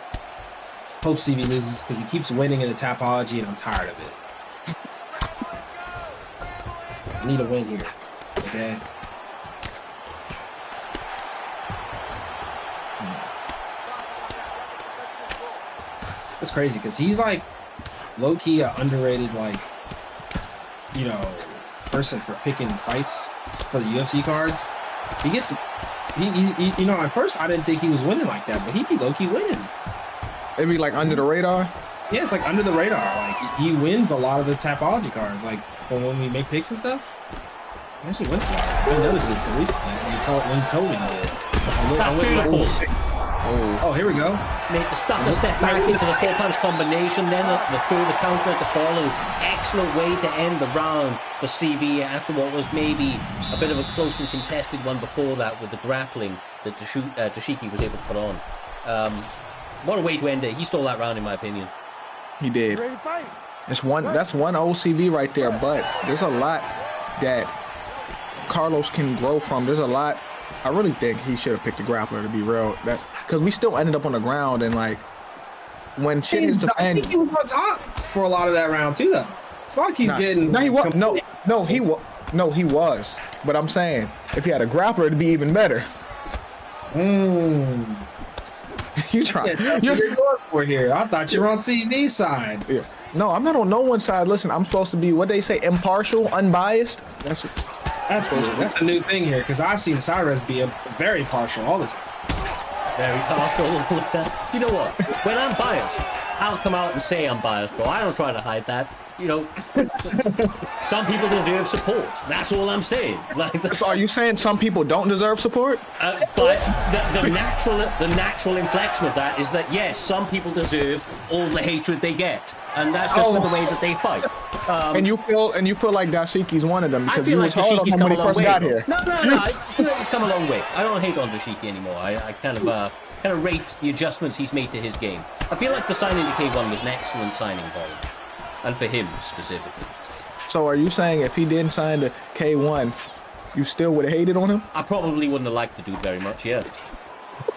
Hope CV loses because he keeps winning in the Tapology and I'm tired of it. I need a win here. Okay. It's crazy because he's like low-key an underrated, like, you know, person for picking fights for the UFC cards. He gets, he you know, at first I didn't think he was winning like that, but he'd be low-key winning. It'd be like under the radar. Yeah, it's like under the radar. Like he wins a lot of the Tapology cards, like from when we make picks and stuff. He actually wins a lot. I didn't notice it until recently when he told me he did. That's beautiful. Oh, here we go. Made the stutter step back into the 4-punch combination, then the further counter to follow. Excellent way to end the round for CV after what was maybe a bit of a closely contested one before that with the grappling that Daisuke was able to put on. What a way to end it. He stole that round in my opinion. He did. That's one OCV right there, but there's a lot that Carlos can grow from. There's a lot. I really think he should have picked a grappler, to be real. That because we still ended up on the ground, and like when shit hits the fan. I think he was on top for a lot of that round too, though. It's like he's getting. No, he was. No, he was. But I'm saying if he had a grappler, it'd be even better. You try. You're going for here. I thought you were on CV's side. Yeah. No, I'm not on no one's side. Listen, I'm supposed to be what they say, impartial, unbiased. That's Absolutely. That's a new thing here because I've seen Cyrus be very partial all the time. Very partial all the time. You know what? When I'm biased, I'll come out and say I'm biased, bro. I don't try to hide that. You know, some people deserve support. That's all I'm saying. Like, So are you saying some people don't deserve support? but the natural inflection of that is that yes, some people deserve all the hatred they get, and that's just the way that they fight. And you feel like Daisuke's one of them I because feel you like was hard on Dashiki's him come when a he long first way. got Bro. here. No. I feel like he's come a long way. I don't hate on Daisuke anymore. I kind of rate the adjustments he's made to his game. I feel like the signing to K1 was an excellent signing for him, and for him specifically. So are you saying if he didn't sign to K1, you still would have hated on him? I probably wouldn't have liked the dude very much, yeah.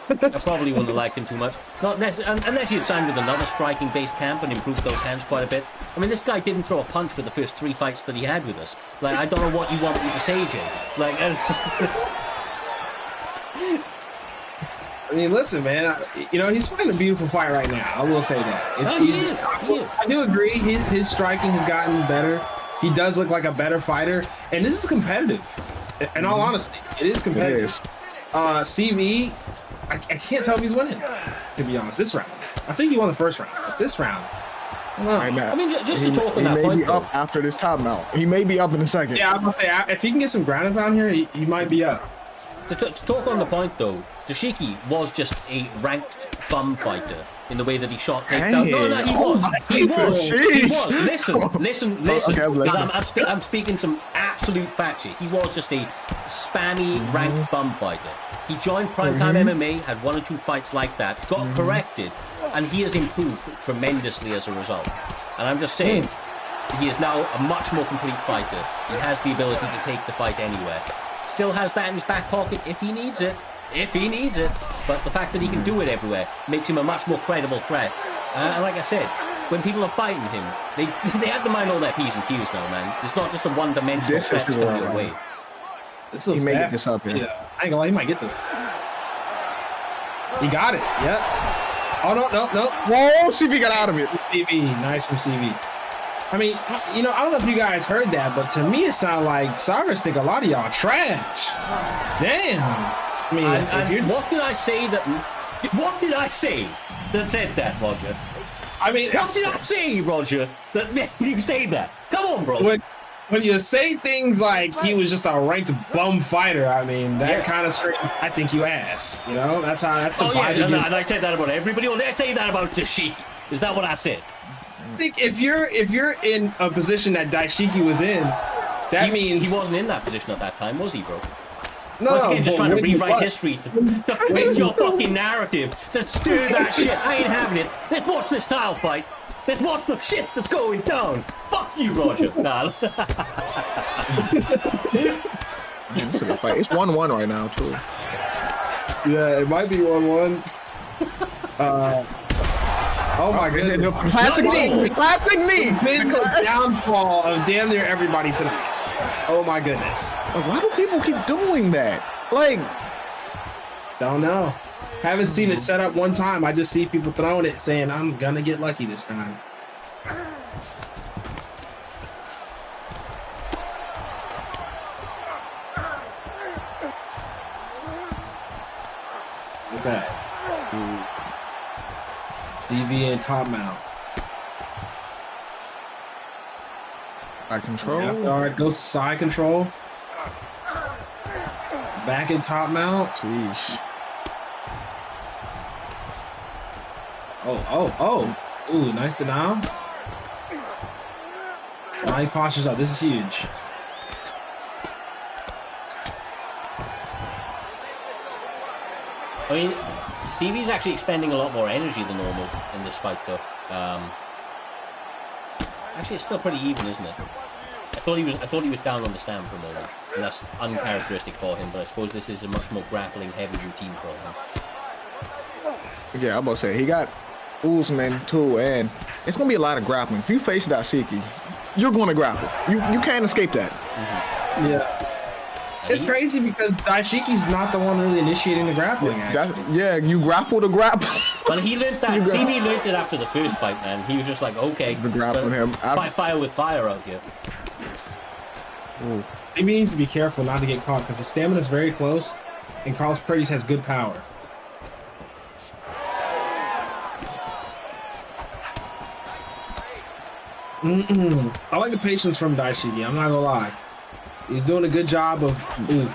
I probably wouldn't have liked him too much. Not unless he had signed with another striking-based camp and improved those hands quite a bit. I mean, this guy didn't throw a punch for the first 3 fights that he had with us. Like, I don't know what you want me to say, Jay. Like, I mean, listen, man. You know, he's fighting a beautiful fight right now. I will say that. He is. I do agree. His striking has gotten better. He does look like a better fighter, and this is competitive. In all honesty, it is competitive. It is. CV, I can't tell if he's winning. To be honest, this round, I think he won the first round. But this round, I don't know. I mean, just to talk on he that may point, be up after this top mount. He may be up in a second. Yeah, I'm gonna say if he can get some ground and pound here, he might be up. To talk on the point, though, Daisuke was just a ranked bum fighter in the way that he shot takedowns. No, he was. He was. Listen. Okay, Because I'm speaking some absolute facts here. He was just a spammy ranked bum fighter. He joined PrimeTime MMA, had 1 or 2 fights like that, got corrected, and he has improved tremendously as a result. And I'm just saying, he is now a much more complete fighter. He has the ability to take the fight anywhere. Still has that in his back pocket if he needs it. But the fact that he can do it everywhere makes him a much more credible threat. And like I said, when people are fighting him, they have to mind all their P's and Q's now, man. It's not just a one-dimensional This is threat the coming one, your way. This He may get this up here. Yeah, I ain't gonna lie, he might get this. He got it. Yep. Oh no. Whoa, CV got out of it. CV, nice from CV. I mean, you know, I don't know if you guys heard that, but to me it sounded like Cyrus think a lot of y'all trash. Damn. I mean, if you're, What did I say that said that, Roger? I mean, What did I say, Roger, that made you say that? Come on, bro. when you say things like he was just a ranked bum fighter, I mean, that kind of straight. I think you ass. You know, that's the vibe. And I say that about everybody. I say that about Daisuke. Is that what I said? I think if you're in a position that Daisuke was in, that means he wasn't in that position at that time, was he, bro? no. Once again, just but trying to when he rewrite was- history to fit your fucking narrative. Let's stir that shit. I ain't having it. Let's watch this tile fight. Let's watch the shit that's going down. Fuck you, Roger. Nah. This is a fight. It's 1-1 right now too. Yeah, it might be 1-1. Oh my goodness! Classic me. Classic me. Been the downfall of damn near everybody tonight. Oh my goodness! Like, why do people keep doing that? Like, Don't know. Haven't seen it set up one time. I just see people throwing it, saying, "I'm gonna get lucky this time." Okay. CV and top mount. I control. All right, goes to side control. Back in top mount. Sheesh. Oh. Ooh, nice denial. Now he postures up. This is huge. I mean, CV's actually expending a lot more energy than normal in this fight, though. Actually, it's still pretty even, isn't it? I thought he was down on the stand for a moment, and that's uncharacteristic for him. But I suppose this is a much more grappling-heavy routine for him. Yeah, I'm about to say he got Usman too, and it's gonna be a lot of grappling. If you face Daisuke, you're gonna grapple. You can't escape that. Yeah. It's crazy because Daisuke's not the one really initiating the grappling. Yeah, you grapple to grapple. But he learned that. CV learned it after the first fight, man. He was just like, okay, Been grappling him. Fire with fire out here. Ooh. He needs to be careful not to get caught because his stamina is very close, and Carlos Paredes has good power. I like the patience from Daisuke. I'm not gonna lie. He's doing a good job of. Ooh,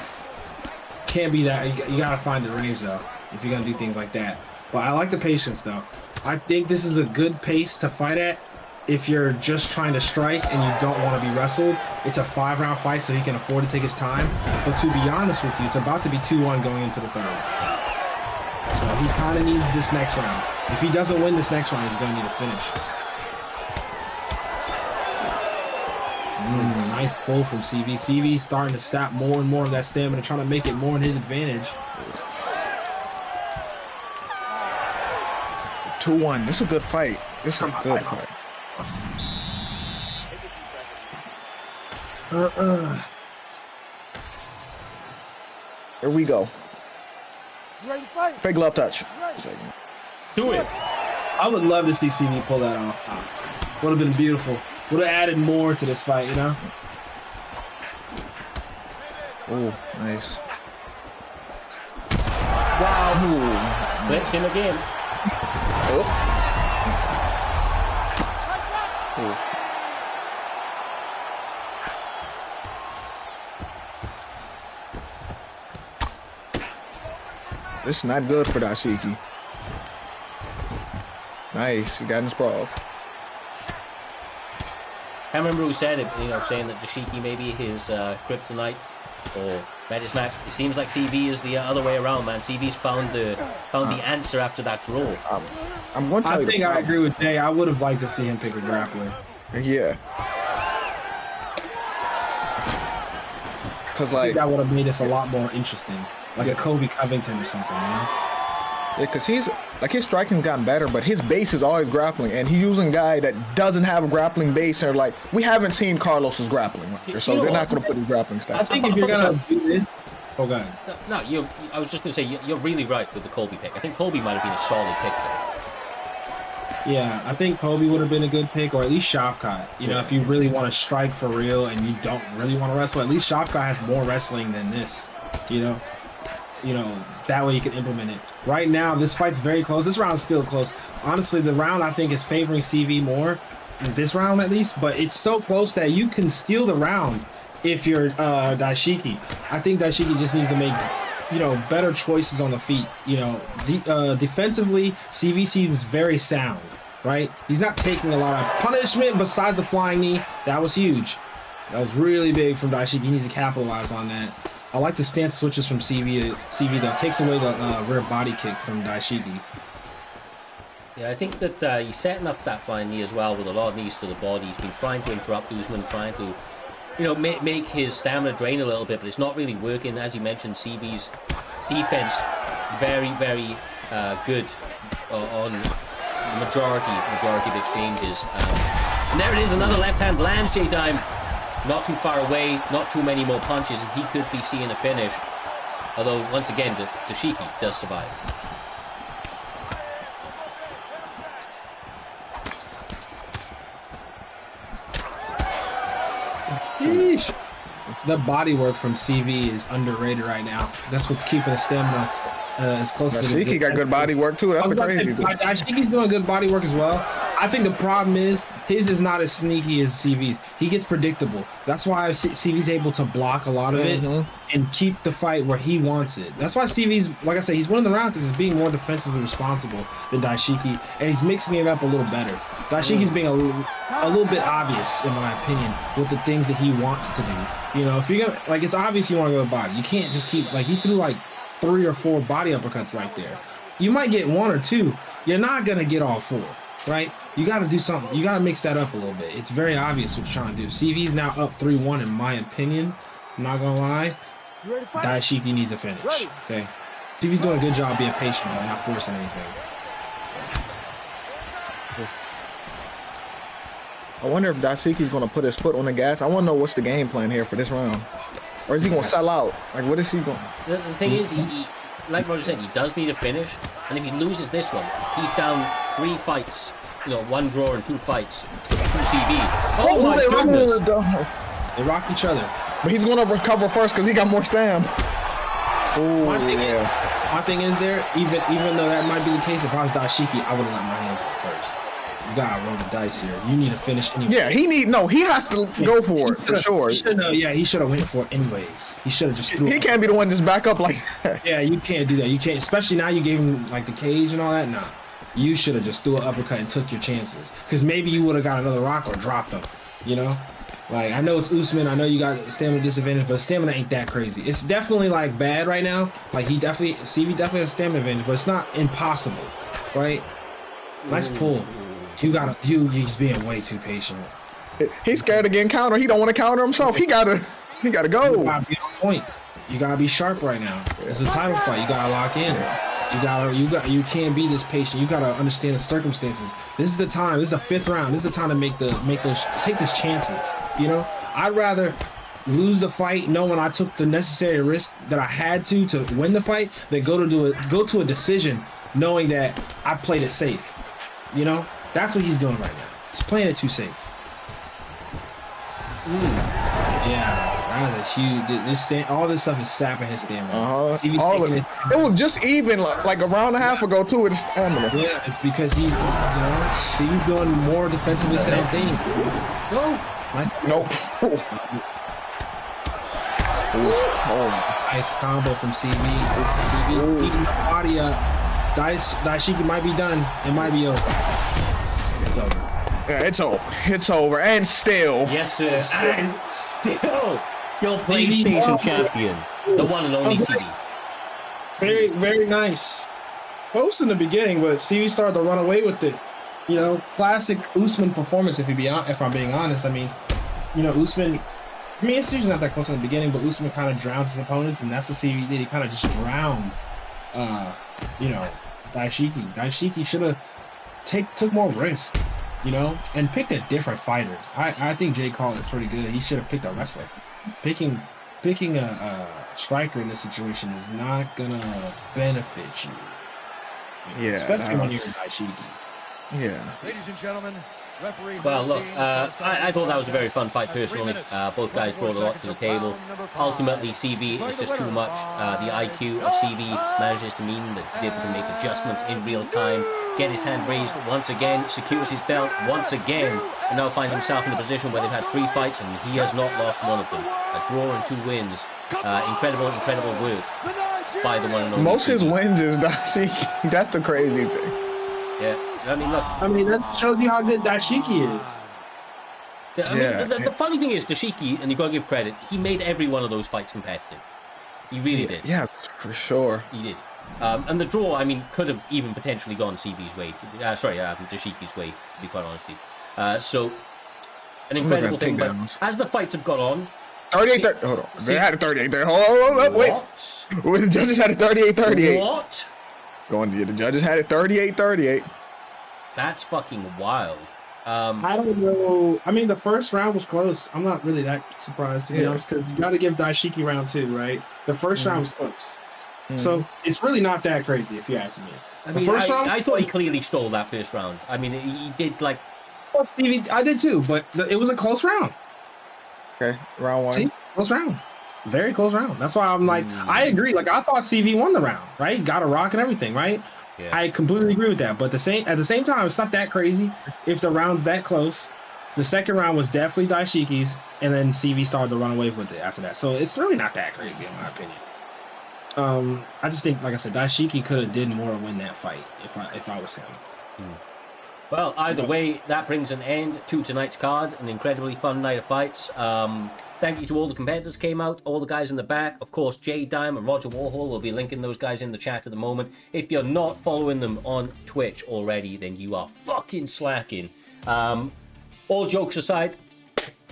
can't be that. You gotta find the range though if you're gonna do things like that. But I like the patience though. I think this is a good pace to fight at if you're just trying to strike and you don't want to be wrestled. It's a 5-round fight, so he can afford to take his time. But to be honest with you, it's about to be 2-1 going into the third. So he kind of needs this next round. If he doesn't win this next round, he's going to need a finish. Nice pull from CV. CV starting to sap more and more of that stamina, trying to make it more in his advantage. 2-1. This is a good fight. This is a good fight. Here we go. Fake glove touch. Do it. I would love to see CV pull that off. Would have been beautiful. Would have added more to this fight, you know? Oh, nice. Wow. Flips him again. Oh. This is not good for Daisuke. Nice, he got in his brawl. Can't remember who said it, saying that Daisuke may be his kryptonite or his match. It seems like CV is the other way around, man. CV's found the answer after that draw. I'm going to tell I you think I agree with Jay. I would have liked to see him pick a grappler. Yeah. Because, I like, think that would have made this a lot more interesting. Like a Kobe Covington or something, you know? yeah, because his striking's gotten better, but his base is always grappling, and he's using a guy that doesn't have a grappling base, and like, we haven't seen Carlos's grappling, so they're not going to put his grappling stats. I think if you're going to do this... Oh, God. No, I was just going to say, you're really right with the Colby pick. I think Colby might have been a solid pick there. Yeah, I think Kobe would have been a good pick, or at least Shavkat. You know, if you really want to strike for real and you don't really want to wrestle, at least Shavkat has more wrestling than this, you know? That way you can implement it. Right now, this fight's very close. This round's still close. Honestly, the round I think is favoring CV more, this round at least, but it's so close that you can steal the round if you're Daisuke. I think Daisuke just needs to make, better choices on the feet. Defensively, CV seems very sound. right? He's not taking a lot of punishment besides the flying knee. That was huge. That was really big from Daisuke. He needs to capitalize on that. I like the stance switches from CV though. Takes away the rear body kick from Daisuke. Yeah, I think that he's setting up that flying knee as well with a lot of knees to the body. He's been trying to interrupt Usman, trying to, you know, make his stamina drain a little bit, but it's not really working. As you mentioned, CV's defense very, very good on the majority of exchanges. And there it is, another left hand lands, J-Time. Not too far away, not too many more punches, and he could be seeing a finish. Although, once again, Daisuke does survive. Yeesh. The body work from CV is underrated right now. That's what's keeping the stamina as close to the... Daisuke got good body work too. That's the crazy thing. Daisuke's doing good body work as well. I think the problem is his is not as sneaky as CV's. He gets predictable. That's why CV's able to block a lot of it and keep the fight where he wants it. That's why CV's, like I said, he's winning the round because he's being more defensively responsible than Daisuke, and he's mixing it up a little better. Daisuke's being a little bit obvious, in my opinion, with the things that he wants to do. You know, if you're gonna, like, it's obvious you want to go to body. You can't just keep, like, he threw like 3 or 4 body uppercuts right there. You might get 1 or 2. You're not gonna get all 4, right? You got to do something. You got to mix that up a little bit. It's very obvious what you're trying to do. CV's now up 3-1 in my opinion. I'm not gonna lie. Daisuke needs a finish. Okay, CV's doing a good job being patient and not forcing anything. I wonder if Daisuke's going to put his foot on the gas. I want to know what's the game plan here for this round. Or is he going to sell out? Like, what is he going The thing is, he, like Roger said, he does need a finish. And if he loses this one, he's down 3 fights. You know, 1 draw and 2 fights from CV. Oh my goodness! They rock each other. But he's going to recover first because he got more stam. Oh, yeah. My thing is there, even though that might be the case, if I was Daisuke, I would have let my hands go first. You gotta roll the dice here. You need to finish anyway. Yeah, he has to go for it, for sure. He should have went for it anyways. He should have just threw it. He can't be the one just back up like that. Yeah, you can't do that. You can't, especially now you gave him like the cage and all that. Nah, you should have just threw an uppercut and took your chances. Because maybe you would have got another rock or dropped him, you know? Like, I know it's Usman, I know you got stamina disadvantage, but stamina ain't that crazy. It's definitely like bad right now. Like CV definitely has stamina advantage, but it's not impossible, right? Nice pull. You just being way too patient. He's scared of getting countered. He don't want to counter himself. He gotta go. You gotta be on point. You gotta be sharp right now. It's a title fight. You gotta lock in. You can't be this patient. You gotta understand the circumstances. This is the time. This is the 5th round. This is the time to take these chances. You know, I'd rather lose the fight knowing I took the necessary risk that I had to win the fight than go to a decision knowing that I played it safe. You know, that's what he's doing right now. He's playing it too safe. Yeah, that's a huge. All this stuff is sapping his stamina. All of it. It was just even like a round and a half ago too with his stamina. Yeah, it's because he's doing more defensively sound thing. Nope. Nice combo from CV. CV eating the body up. Daisuke might be done. It might be over. It's over. Yeah, it's over. It's over. And still. Yes, sir. And still. Your PlayStation champion. The one and only CV. Very, very nice. Close in the beginning, but CV started to run away with it. You know, classic Usman performance, if I'm being honest. I mean, you know, Usman, I mean, it's usually not that close in the beginning, but Usman kind of drowns his opponents, and that's what CV did. He kind of just drowned, you know, Daisuke. Daisuke should have took more risk, you know, and picked a different fighter. I think Jay called it pretty good. He should have picked a wrestler. Picking a striker in this situation is not gonna benefit you. Yeah, especially when you're Daisuke. Yeah. Ladies and gentlemen, referee. Well, look, I thought that was a very fun fight personally. Both guys brought a lot to the table. Ultimately, CV is just too much. The IQ of CV manages to mean that he's able to make adjustments in real time, get his hand raised once again, secures his belt once again, and now finds himself in a position where they've had 3 fights and he has not lost one of them. A draw and 2 wins. Incredible work by the one and only. Most of his wins is Daisuke. That's the crazy thing. Yeah. I mean, look. I mean, that shows you how good Daisuke is. The funny thing is, Daisuke, and you gotta give credit, he made every one of those fights competitive. He really did. Yes, for sure. He did. And the draw, I mean, could have even potentially gone CV's way. Daishiki's way, to be quite honest with you. So, an incredible thing. But as the fights have gone on... 38-30. Hold on. They had a 38-30. Hold on, wait. What? The judges had a 38-38. What? The judges had it 38-38. That's fucking wild. I don't know. I mean, the first round was close. I'm not really that surprised, to be honest, because you got to give Daisuke round 2, right? The first round was close. So it's really not that crazy, if you ask me. I mean, I thought he clearly stole that first round. I mean, he did like... Well, Stevie, I did too, but it was a close round. Okay, round 1. See? Close round. Very close round. That's why I'm like, I agree. Like, I thought CV won the round, right? Got a rock and everything, right? Yeah. I completely agree with that. But at the same time, it's not that crazy if the round's that close. The second round was definitely Daishiki's, and then CV started to run away with it after that. So it's really not that crazy, in my opinion. I just think, like I said, Daisuke could have did more to win that fight if I was him. Well, either way, that brings an end to tonight's card. An incredibly fun night of fights. Thank you to all the competitors came out, all the guys in the back. Of course, Jay Dime and Roger Warhol will be linking those guys in the chat at the moment. If you're not following them on Twitch already, then you are fucking slacking. All jokes aside,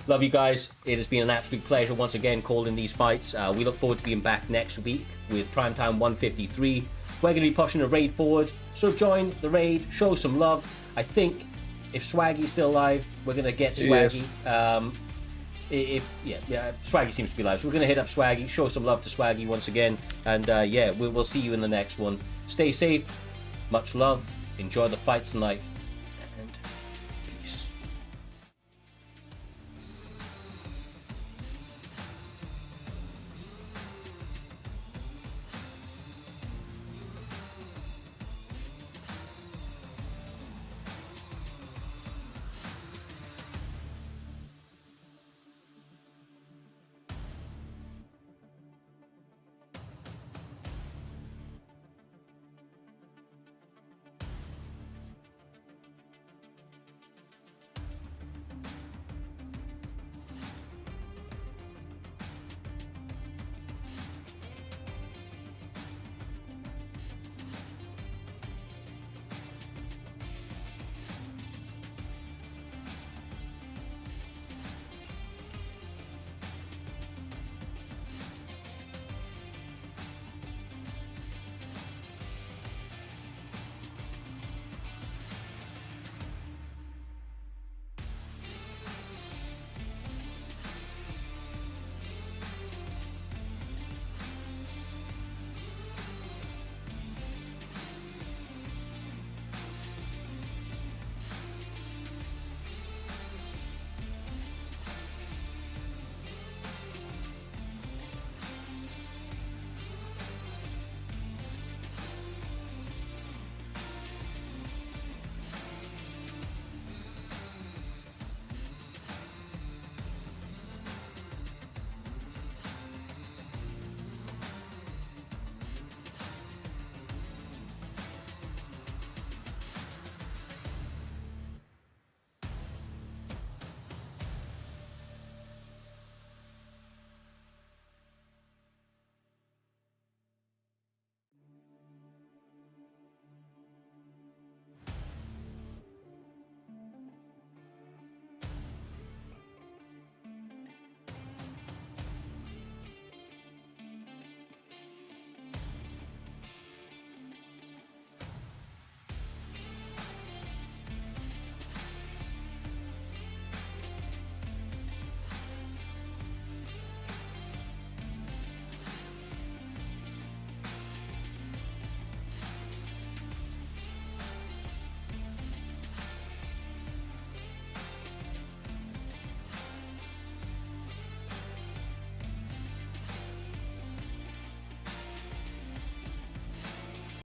love you guys. It has been an absolute pleasure once again calling these fights. We look forward to being back next week with Primetime 153. We're going to be pushing the raid forward, so join the raid, show some love. I think if Swaggy's still alive, we're going to get Swaggy. Swaggy seems to be alive, so we're going to hit up Swaggy, show some love to Swaggy once again, and we'll see you in the next one. Stay safe, much love, enjoy the fights tonight.